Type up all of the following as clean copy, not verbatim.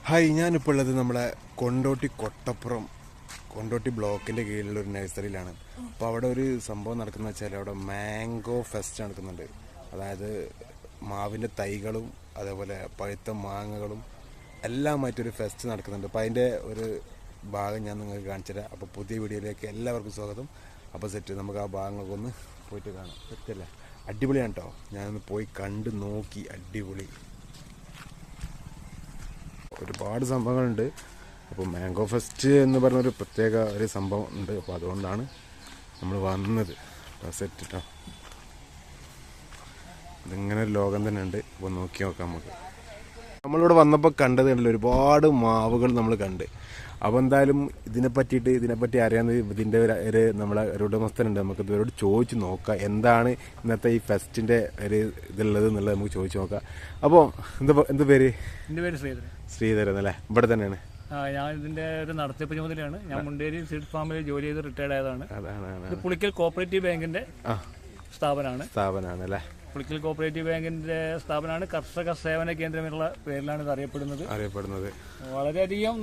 Hi, ഞാനിപ്പോൾ ഉള്ളത് നമ്മളെ കൊണ്ടോട്ടി കൊണ്ടോട്ടി ബ്ലോക്കിൻ്റെ കീഴിലുള്ള ഒരു നഴ്സറിയിലാണ്. അപ്പോൾ അവിടെ ഒരു സംഭവം നടക്കുന്ന വെച്ചാൽ അവിടെ മാംഗോ ഫെസ്റ്റ് നടക്കുന്നുണ്ട്. അതായത് മാവിൻ്റെ തൈകളും അതേപോലെ പഴുത്ത മാങ്ങകളും എല്ലാമായിട്ടൊരു ഫെസ്റ്റ് നടക്കുന്നുണ്ട്. അപ്പോൾ അതിൻ്റെ ഒരു ഭാഗം ഞാൻ നിങ്ങൾക്ക് കാണിച്ചു തരാം. അപ്പോൾ പുതിയ വീഡിയോയിലേക്ക് എല്ലാവർക്കും സ്വാഗതം. അപ്പോൾ സെറ്റ്, നമുക്ക് ആ ഭാഗങ്ങളൊക്കെ ഒന്ന് പോയിട്ട് കാണാം. സെറ്റല്ലേ? അടിപൊളിയാണ് കേട്ടോ. ഞാനൊന്ന് പോയി കണ്ട് നോക്കി. അടിപൊളി ഒരുപാട് സംഭവങ്ങളുണ്ട്. അപ്പോൾ മാംഗോ ഫെസ്റ്റ് എന്ന് പറഞ്ഞൊരു പ്രത്യേക ഒരു സംഭവം ഉണ്ട്. അപ്പോൾ അതുകൊണ്ടാണ് നമ്മൾ വന്നത്. സെറ്റ് കേട്ടോ, ഇതിങ്ങനെ ഒരു ലോകം തന്നെ ഉണ്ട്. അപ്പോൾ നോക്കി നോക്കാം നമുക്ക്. നമ്മളിവിടെ വന്നപ്പോൾ കണ്ടത് കണ്ടില്ല, ഒരുപാട് മാവുകൾ നമ്മൾ കണ്ട്. അപ്പോൾ എന്തായാലും ഇതിനെപ്പറ്റി അറിയാവുന്ന ഇതിൻ്റെ ഒരു നമ്മളെ ഒരു ഉടമസ്ഥനുണ്ട്. നമുക്ക് ഇവരോട് ചോദിച്ച് നോക്കാം എന്താണ് ഇന്നത്തെ ഈ ഫെസ്റ്റിൻ്റെ ഒരു ഇതുള്ളത് എന്നുള്ളത് നമുക്ക് ചോദിച്ച് നോക്കാം. അപ്പോൾ എന്ത് പേര്? എൻ്റെ പേര് ശ്രീധരൻ അല്ലേ? ഇവിടെ തന്നെയാണ്. ഞാൻ ഇതിന്റെ ഒരു നടത്തിപ്പ് ചുമതലയാണ്. ഞാൻ മുണ്ടേരി സീഡ് ഫാമിൽ ജോലി ചെയ്ത് റിട്ടയർഡ് ആയതാണ്. ഇത് പുളിക്കൽ കോപ്പറേറ്റീവ് ബാങ്കിന്റെ സ്ഥാപനമാണ് അല്ലേ? പുളിക്കൽ കോപ്പറേറ്റീവ് ബാങ്കിന്റെ സ്ഥാപനമാണ്. കർഷക സേവന കേന്ദ്രം എന്നുള്ള പേരിലാണ് ഇത് അറിയപ്പെടുന്നത്. വളരെയധികം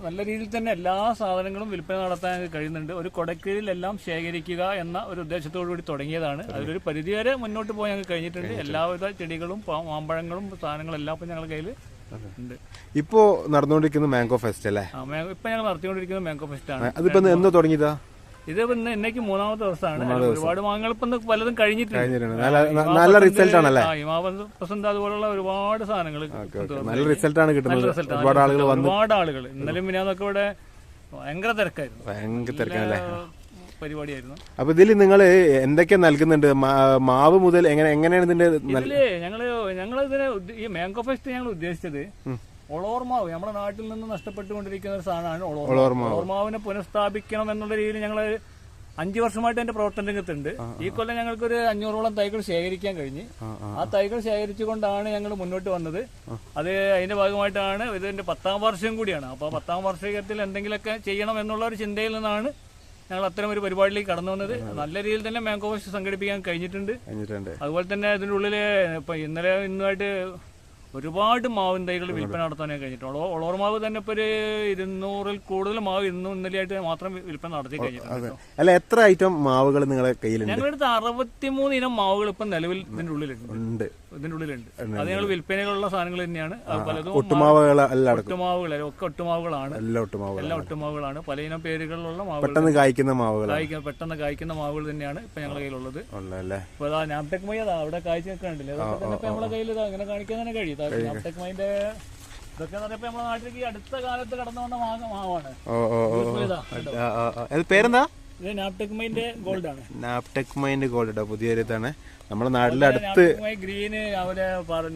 നല്ല രീതിയിൽ തന്നെ എല്ലാ സാധനങ്ങളും വിൽപ്പന നടത്താൻ കഴിയുന്നുണ്ട്. ഒരു കൊടക്കീഴിൽ എല്ലാം ശേഖരിക്കുക എന്ന ഒരു ഉദ്ദേശത്തോടു കൂടി തുടങ്ങിയതാണ്. അതിലൊരു പരിധിവരെ മുന്നോട്ട് പോയി ഞങ്ങൾക്ക് കഴിഞ്ഞിട്ടുണ്ട്. എല്ലാവിധ ചെടികളും മാമ്പഴങ്ങളും സാധനങ്ങളും എല്ലാം ഇപ്പം ഞങ്ങളുടെ കയ്യിൽ ഉണ്ട്. ഇപ്പോ നടന്നുകൊണ്ടിരിക്കുന്ന മാംഗോ ഫെസ്റ്റ് അല്ലേ? ഇപ്പൊ ഞങ്ങൾ നടത്തിക്കൊണ്ടിരിക്കുന്നത് മാംഗോ ഫെസ്റ്റ് ആണ്. അതിപ്പോ എന്ന് തുടങ്ങിയതാ? ഇത് പിന്നെ എന്നേക്ക് മൂന്നാമത്തെ ദിവസമാണ്. ഒരുപാട് മാങ്ങകൾ ഇപ്പൊ പലതും കഴിഞ്ഞിട്ടുണ്ട്. നല്ല റിസൾട്ട് ആണല്ലേ? പ്രസന്റ് അതുപോലുള്ള ഒരുപാട് സാധനങ്ങൾ നല്ല റിസൾട്ട് ആണ് കിട്ടുന്നത്. ഒരുപാട് ആളുകൾ ഇന്നലെയും മിനിഞ്ഞാന്നൊക്കെ ഇവിടെ ഭയങ്കര തിരക്കാണ്. പരിപാടിയായിരുന്നു. അപ്പൊ ഇതിൽ നിങ്ങൾ എന്തൊക്കെ നൽകുന്നുണ്ട്? മാവ് മുതൽ എങ്ങനെയാണ് ഇതിന്റെ? ഞങ്ങളിതിന് ഈ മാംഗോ ഫെസ്റ്റ് ഞങ്ങൾ ഉദ്ദേശിച്ചത് ഒളോർമാവ് നമ്മുടെ നാട്ടിൽ നിന്ന് നഷ്ടപ്പെട്ടുകൊണ്ടിരിക്കുന്ന ഒരു സാധനമാണ് ഒളോർമാവിനെ പുനഃസ്ഥാപിക്കണം എന്നുള്ള രീതിയിൽ ഞങ്ങൾ 5 വർഷമായിട്ട് എന്റെ പ്രവർത്തന രംഗത്തുണ്ട്. ഈ കൊല്ലം ഞങ്ങൾക്കൊരു 500ഓളം തൈകൾ ശേഖരിക്കാൻ കഴിഞ്ഞ്. ആ തൈകൾ ശേഖരിച്ചുകൊണ്ടാണ് ഞങ്ങൾ മുന്നോട്ട് വന്നത്. അതിന്റെ ഭാഗമായിട്ടാണ് ഇതിന്റെ 10ാം വാർഷികം കൂടിയാണ്. അപ്പൊ 10ാം വാർഷികത്തിൽ എന്തെങ്കിലുമൊക്കെ ചെയ്യണം എന്നുള്ള ഒരു ചിന്തയിൽ നിന്നാണ് ഞങ്ങൾ അത്തരം ഒരു പരിപാടിയിലേക്ക് കടന്നു വന്നത്. നല്ല രീതിയിൽ തന്നെ മാംഗോ ഫെസ്റ്റ് സംഘടിപ്പിക്കാൻ കഴിഞ്ഞിട്ടുണ്ട്. അതുപോലെ തന്നെ അതിൻ്റെ ഉള്ളില് ഇപ്പൊ ഇന്നുമായിട്ട് ഒരുപാട് മാവിൻ തൈകൾ വിൽപ്പന നടത്താനേ കഴിഞ്ഞിട്ടുള്ളൂ. ഒളോർമാവ് തന്നെ ഇപ്പൊ ഒരു 200-ൽ കൂടുതൽ മാവ് ഇന്നലെയായിട്ട് മാത്രം വിൽപ്പന നടത്തി കഴിഞ്ഞിട്ടുണ്ട്. അല്ല, എത്ര ഐറ്റം മാവുകൾ നിങ്ങളുടെ കയ്യിലുണ്ട്? ഞങ്ങളുടെ അടുത്ത് 63 ഇനം മാവുകൾ ഇപ്പൊ നിലവിൽ ഇതിന്റെ ഉള്ളിലുണ്ട്. അത് ഞങ്ങൾ വിൽപ്പനയിലുള്ള സാധനങ്ങൾ തന്നെയാണ്. പലതും ഒക്കെ ഒട്ടുമാവുകളാണ്. എല്ലാം ഒട്ടുമാവുകളാണ്. പല ഇനം പേരുകളിലുള്ള മാവുകൾ, പെട്ടെന്ന് കായ്ക്കുന്ന മാവുകൾ തന്നെയാണ് ഇപ്പൊ ഞങ്ങളുടെ കയ്യിലുള്ളത്. ഇപ്പൊ നാപ്ടെക് മൈ അവിടെ കായ്ച്ചു നിൽക്കണ്ടില്ലേ? അതൊക്കെ തന്നെ ഇപ്പൊ നമ്മളെ കയ്യിൽ അങ്ങനെ കാണിക്കാൻ തന്നെ കഴിയും. നാപ്ടെക് മൈന്റെ ഇതൊക്കെ പറയുമ്പോ നമ്മുടെ നാട്ടിലേക്ക് അടുത്ത കാലത്ത് കടന്നു വന്ന മാവാണ്. പേരെന്താ? ഇത് നാപ്ടെക് മൈന്റെ ഗോൾഡ് ആണ്. നാപ്ടെക് മൈന്റെ ഗോൾഡ് പുതിയൊരു ഇതാണ് നമ്മുടെ നാട്ടിലെ അടുത്ത്. ഗ്രീന്, അവര്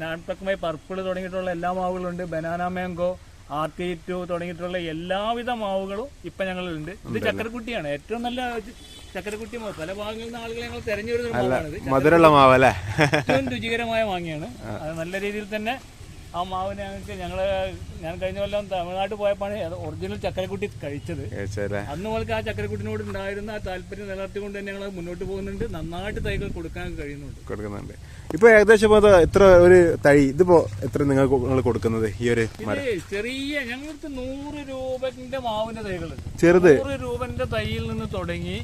നാപ്ടെക് മൈ പർപ്പിൾ തുടങ്ങിയിട്ടുള്ള എല്ലാ മാവുകളും ഉണ്ട്. ബനാന മാംഗോ, ആർട്ടി2 തുടങ്ങിയിട്ടുള്ള എല്ലാവിധ മാവുകളും ഇപ്പൊ ഞങ്ങളുണ്ട്. ഇത് ചക്കരക്കുട്ടിയാണ്. ഏറ്റവും നല്ല ചക്കരക്കുട്ടി മാവ്. പല ഭാഗങ്ങളിൽ നിന്ന് ആളുകൾ ഞങ്ങൾ തെരഞ്ഞു വരുന്ന മാവാണ്. മധുരമുള്ള മാവല്ലേ? ഏറ്റവും രുചികരമായ മാങ്ങയാണ്. അത് നല്ല രീതിയിൽ തന്നെ ആ മാവിനെ ഞാൻ കഴിഞ്ഞ കൊല്ലം തമിഴ്നാട്ടിൽ പോയപ്പോഴാണ് ഒറിജിനൽ ചക്കരക്കുട്ടി കഴിച്ചത്. അന്ന് മുതൽക്ക് ആ ചക്കരക്കുട്ടിനോട് ഉണ്ടായിരുന്ന ആ താല്പര്യം നിലനിർത്തിക്കൊണ്ട് തന്നെ ഞങ്ങൾ മുന്നോട്ട് പോകുന്നുണ്ട്. നന്നായിട്ട് തൈകൾ കൊടുക്കാൻ കഴിയുന്നുണ്ട്. ഇപ്പൊ ഏകദേശം എത്ര ഒരു തൈ ഇതിപ്പോ എത്ര നിങ്ങൾ കൊടുക്കുന്നത്? ഈ ഒരു ചെറിയ ഞങ്ങൾക്ക് 100 രൂപന്റെ മാവിന്റെ തൈകളുണ്ട്. ചെറുത് 100 രൂപന്റെ തൈയിൽ നിന്ന് തുടങ്ങി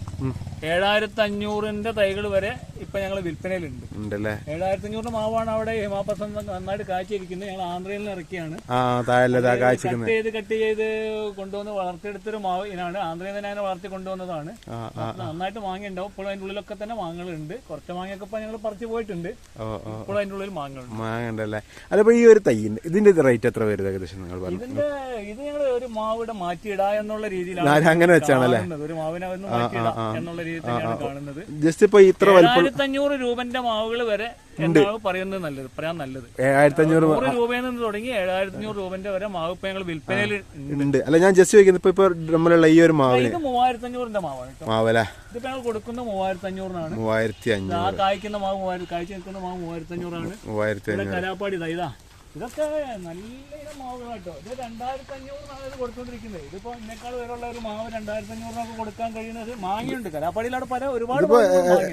7500ന്റെ തൈകൾ വരെ ഇപ്പൊ ഞങ്ങൾ വിൽപ്പനയിലുണ്ട്. 7500 മാവാണ് അവിടെ ഹിമാപസന്ത് നന്നായിട്ട് കാഴ്ചയിരിക്കുന്നത്. ഞങ്ങൾ ആന്ധ്രയിൽ നിന്ന് ഇറക്കിയാണ്. കട്ട് ചെയ്ത് കൊണ്ടുവന്ന് വളർത്തിയെടുത്തൊരു മാവ് ഇനാണ്. ആന്ധ്രയിൽ തന്നെ അതിനെ വളർത്തി കൊണ്ടുവന്നതാണ്. നന്നായിട്ട് മാങ്ങയുണ്ടാവും. ഇപ്പോൾ അതിന്റെ ഉള്ളിലൊക്കെ തന്നെ മാങ്ങകളുണ്ട്. കുറച്ച് മാങ്ങയൊക്കെ ഇപ്പൊ ഞങ്ങൾ പറിച്ചു പോയിട്ടുണ്ട്. ഇപ്പോൾ അതിന്റെ ഉള്ളിൽ മാങ്ങണ്ടല്ലേ? അല്ലപ്പോ ഈ ഒരു തൈ ഇതിന്റെ റേറ്റ് എത്ര വരും ഏകദേശം? ഇത് ഞങ്ങൾ ഒരു മാവിടെ മാറ്റിയിടാ എന്നുള്ള രീതിയിലാണ് അങ്ങനെ വെച്ചാണല്ലേ? ഒരു മാവിനെ മാറ്റിയിടാ എന്നുള്ള രീതിയിൽ തന്നെയാണ് കാണുന്നത്. ജസ്റ്റ് ഇപ്പൊ ഇത്ര 7500 രൂപന്റെ മാവുകൾ വരെ പറയുന്നത് നല്ലത്. 7500 രൂപയിൽ നിന്ന് തുടങ്ങി 7500 രൂപന്റെ വരെ മാവ് ഇപ്പൊ ഞങ്ങൾ വിൽപ്പനയിൽ ഉണ്ട്. അല്ല, ഞാൻ ജസ്റ്റ് ചോദിക്കുന്നത് ഇപ്പൊ നമ്മളുള്ള ഈ ഒരു മാവിന് 3500ന്റെ മാവാണ്. ഇതിപ്പോ ഞങ്ങൾ കൊടുക്കുന്ന 3500-നാണ്. 3500. ആ കായ്ക്കുന്ന മാവ് കായ്ച്ചു നിൽക്കുന്ന മാവ് 3500-ആണ്. കരാപ്പാടി ഇതാ ഇതൊക്കെ നല്ല ഇനം മാവുകളാട്ടോ. ഇത് 2500 കൊടുത്തോണ്ടിരിക്കുന്നത്. ഇതിപ്പോ ഇതിനേക്കാൾ വേറെയുള്ള ഒരു മാവ് 2500 കൊടുക്കാൻ കഴിയുന്നത് മാങ്ങയുണ്ട്. കലാപ്പടിയിലാണ് പല ഒരുപാട്.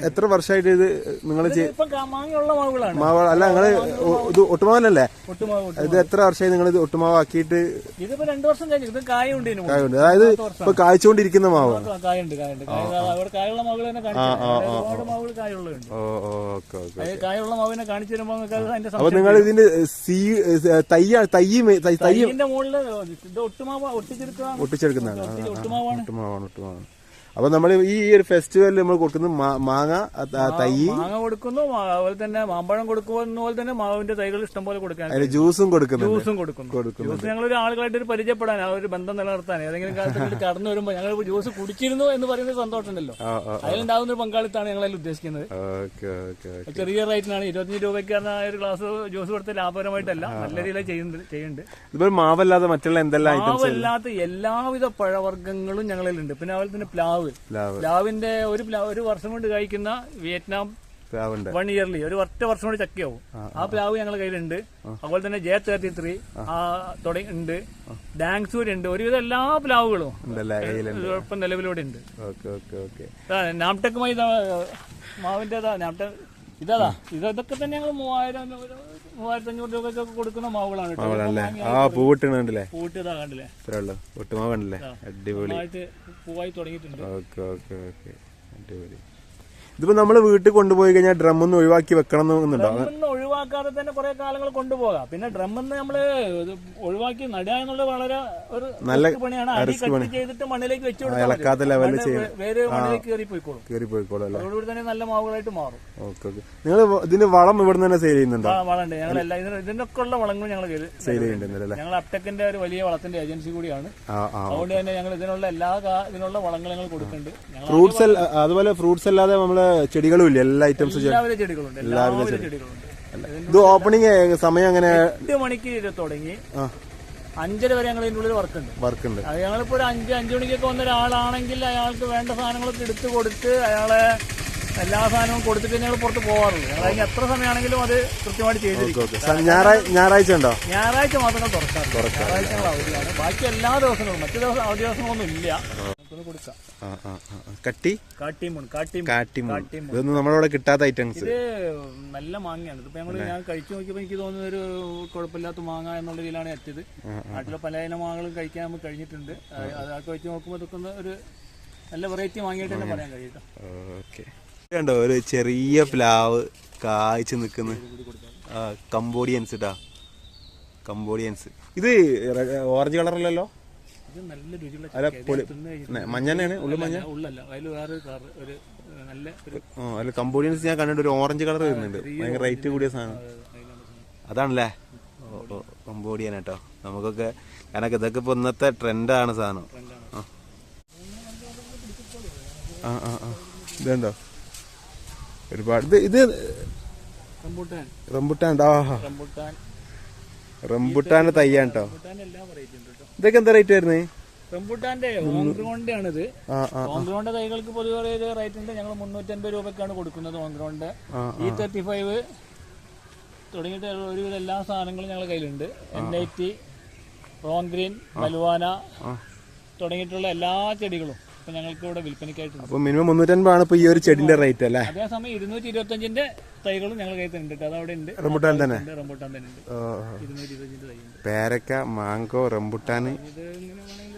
എത്ര വർഷമായിട്ട് ഇത് നിങ്ങൾ ഇപ്പൊ മാങ്ങയുള്ള മാവുകളാണ്. അല്ല നിങ്ങള് ഇത് ഒട്ടുമാവല്ലേ? ഒട്ടുമാവ്. ഇത് എത്ര വർഷമായി നിങ്ങൾ ഇത് ഒട്ടുമാവാക്കിയിട്ട്? ഇതിപ്പോ 2 വർഷം കഴിഞ്ഞു. ഇത് കായുണ്ട്. അതായത് ഇപ്പൊ കായ്ച്ചുകൊണ്ടിരിക്കുന്ന മാവ്. കായുണ്ട്. അവിടെ കായുള്ള മാവുകൾ തന്നെ കാണിച്ചു. ഒരുപാട് മാവുകൾ കായുള്ളതുണ്ട്. കായുള്ള മാവിനെ കാണിച്ചു തരുമ്പോ അതിന്റെ അപ്പൊ നിങ്ങൾ ഇതിന്റെ തയ്യിന്റെ മുകളിൽ ഇത് ഒട്ടിച്ചെടുക്കുന്നതാണ്. ഒട്ടുമാവാണ്. അപ്പൊ നമ്മൾ ഈ ഒരു ഫെസ്റ്റിവലിൽ നമ്മൾ കൊടുക്കുന്നത് മാങ്ങ കൊടുക്കുന്നു. അതുപോലെ തന്നെ മാമ്പഴം കൊടുക്കുന്ന പോലെ തന്നെ മാവിന്റെ തൈകൾ ഇഷ്ടം പോലെ കൊടുക്കാൻ. ജ്യൂസും കൊടുക്കുന്നു. ജ്യൂസ് ഞങ്ങളൊരു ആളുകളായിട്ട് ഒരു പരിചയപ്പെടാൻ, ആ ഒരു ബന്ധം നിലനിർത്താൻ, ഏതെങ്കിലും കാലത്ത് കടന്നു വരുമ്പോൾ ഞങ്ങൾ ജ്യൂസ് കുടിച്ചിരുന്നു എന്ന് പറയുന്നത് സന്തോഷമുണ്ടല്ലോ. അതിലുണ്ടാകുന്ന ഒരു പങ്കാളിത്താണ് ഞങ്ങളതിൽ ഉദ്ദേശിക്കുന്നത്. ചെറിയ റേറ്റിനാണ് 25 രൂപയ്ക്ക് ഒരു ഗ്ലാസ് ജ്യൂസ് കൊടുത്ത് ലാഭകരമായിട്ടല്ല, നല്ല രീതിയിൽ ചെയ്യുന്നുണ്ട്. മാവല്ലാതെ മറ്റുള്ള എന്തെല്ലാം മാവല്ലാത്ത എല്ലാവിധ പഴവർഗ്ഗങ്ങളും ഞങ്ങളിലുണ്ട്. പിന്നെ അതുപോലെ തന്നെ പ്ലാവിന്റെ ഒരു വർഷം കൊണ്ട് കഴിക്കുന്ന വിയറ്റ്നാം 1 ഇയർലി ഒരു ഒറ്റ വർഷം കൊണ്ട് ചക്കയാവും. ആ പ്ലാവ് ഞങ്ങളുടെ കയ്യിലുണ്ട്. അതുപോലെ തന്നെ J33 ഉണ്ട്. ഡാങ്സൂരി ഉണ്ട്. ഒരുവിധം എല്ലാ പ്ലാവുകളും ഇപ്പം നിലവിലൂടെ ഉണ്ട്. നാംടെക്കുമായി മാവിന്റെ ഇതൊക്കെ തന്നെ ഞങ്ങൾ 3500 രൂപയ്ക്കൊക്കെ കൊടുക്കുന്ന മാവുകളാണ്. പൂവിട്ട് കണ്ടില്ലേ? അടിപൊളി പൂവായി തുടങ്ങിയിട്ടുണ്ട്. ഇതിപ്പോ നമ്മള് വീട്ടിൽ കൊണ്ടുപോയി കഴിഞ്ഞാൽ ഡ്രമ്മൊന്നും ഒഴിവാക്കി വെക്കണം എന്നുണ്ടോ? ഒഴിവാക്കാതെ തന്നെ കുറെ കാലങ്ങൾ കൊണ്ടുപോകാം. പിന്നെ ഡ്രമ്മെന്ന് നമ്മള് ഒഴിവാക്കി നടുക എന്നുള്ളത് വളരെ ഒരു നല്ല പണിയാണ്. അടി കട്ട് ചെയ്തിട്ട് മണ്ണിലേക്ക് വെച്ചു കൊടുത്താൽ വേറെ മണ്ണിലേക്ക് കയറിപ്പോയിക്കോളും. അതോടുകൂടി തന്നെ നല്ല മാവുകളായിട്ട് മാറും. നിങ്ങൾ ഇതിന് വളം ഇവിടെ തന്നെ സെയിൽ ചെയ്യുന്നുണ്ടോ? വളമുണ്ട്. ഞങ്ങളെല്ലാം ഇതിനൊക്കെ ഉള്ള വളങ്ങളും ഞങ്ങൾ സെയിൽ ചെയ്യുന്നുണ്ട്. ഞങ്ങൾ അപ്ടെക്കിന്റെ ഒരു വലിയ വളത്തിന്റെ ഏജൻസി കൂടിയാണ്. അതുകൊണ്ട് തന്നെ ഞങ്ങൾ ഇതിനുള്ള വളങ്ങൾ ഞങ്ങൾ കൊടുക്കുന്നുണ്ട്. ഫ്രൂട്ട്സ് അതുപോലെ ഫ്രൂട്ട്സ് അല്ലാതെ നമ്മള് ചെടികളും ഇല്ല? എല്ലാ ഐറ്റംസും ചെടികളുണ്ട്. ഇത് ഓപ്പണിംഗ് സമയം അങ്ങനെ 8 മണിക്ക് തുടങ്ങി 5:30 വരെ ഞങ്ങൾ ഇതിന്റെ ഉള്ളിൽ വർക്കുണ്ട്. ഞങ്ങളിപ്പോ ഒരു 5 മണിക്കൊക്കെ വന്ന ഒരാളാണെങ്കിൽ അയാൾക്ക് വേണ്ട സാധനങ്ങളൊക്കെ എടുത്തു കൊടുത്ത് അയാളെ എല്ലാ സാധനവും കൊടുത്തിട്ട് ഞങ്ങൾ പുറത്ത് പോകാറുള്ളൂ. ഞങ്ങൾ എത്ര സമയമാണെങ്കിലും അത് കൃത്യമായിട്ട് ചെയ്തിരിക്കും. ഞായറാഴ്ച ഉണ്ടോ? ഞായറാഴ്ച മാത്രമേ തുറക്കാറുള്ളൂ. ഞായറാഴ്ച ഞങ്ങൾ അവധിയാണ്. ബാക്കി എല്ലാ ദിവസങ്ങളും മറ്റു ദിവസം അവധി ദിവസങ്ങളൊന്നും ഇല്ല. ഇതൊന്നും നമ്മളവിടെ കിട്ടാത്ത ഐറ്റംസ്. ഇത് നല്ല മാങ്ങയാണ്. ഇതിപ്പോ ഞാൻ കഴിച്ചു നോക്കിയപ്പോ എനിക്ക് തോന്നുന്ന ഒരു കുഴപ്പമില്ലാത്ത മാങ്ങ എന്നുള്ള രീതിയിലാണ് എത്തിയത്. നാട്ടിലെ പല ഇനം മാങ്ങകളും കഴിക്കാൻ നമുക്ക് കഴിഞ്ഞിട്ടുണ്ട്. അതൊക്കെ വെച്ച് നോക്കുമ്പോൾ ഇതൊക്കെ ഒരു നല്ല വെറൈറ്റി മാങ്ങയായിട്ട് തന്നെ പറയാൻ കഴിയും. കണ്ടോ ഒരു ചെറിയ പ്ലാവ് കായ്ച്ചു നിൽക്കുന്ന കംബോഡിയൻസ് ഇട്ടാ. കംബോഡിയൻസ് ഇത് ഓറഞ്ച് കളറല്ലല്ലോ? മഞ്ഞാണ് ഉള്ളു. മഞ്ഞ അല്ല കംബോഡിയൻസ് ഞാൻ കണ്ടിട്ട് ഒരു ഓറഞ്ച് കളർ വരുന്നുണ്ട്. ഭയങ്കര റേറ്റ് കൂടിയ സാധനം അതാണല്ലേ? കംബോഡിയൻ കേട്ടോ. നമുക്കൊക്കെ കാരണം ഇതൊക്കെ ഇപ്പൊ ഇന്നത്തെ ട്രെൻഡാണ് സാധനം. ഇതുണ്ടോ ഒരുപാട്. ഇത് റംബുട്ടാന്റെ തയ്യാണ് കേട്ടോ. ഇതൊക്കെ എന്താ റേറ്റ് വരുന്നത്? റംബുട്ടാന്റെ ഓങ്ക്രോണ്ടാണിത്. ഓങ്ക്രോന്റെ തൈകൾക്ക് പൊതുവെ റേറ്റ് ഉണ്ട്. ഞങ്ങൾ 350 രൂപക്കാണ് കൊടുക്കുന്നത്. ഓങ്ക്രോന്റെ E35 തുടങ്ങിയിട്ട് ഒരുവിധം എല്ലാ സാധനങ്ങളും ഞങ്ങളുടെ കയ്യിലുണ്ട്. NIT, റോൺഗ്രീൻ, മൽവാന തുടങ്ങിയിട്ടുള്ള എല്ലാ ചെടികളും ഇപ്പൊ ഞങ്ങൾക്ക് ഇവിടെ വിൽപ്പനയ്ക്കായിട്ടുണ്ട്. അപ്പൊ മിനിമം 350 ആണ് ഇപ്പൊ ഈ ഒരു ചെടിന്റെ റേറ്റ് അല്ലേ? അതേസമയം 225ന്റെ തൈകളും ഞങ്ങൾ കയ്യിൽ ഉണ്ട്. അതവിടെ ഉണ്ട്. റംബുട്ടാൻ തന്നെ ഉണ്ട്. 225 തൈ ഉണ്ട്. പേരക്ക, മാങ്കോ, റംബുട്ടാൻ. ഇത് ഇങ്ങനെ വേണമെങ്കിൽ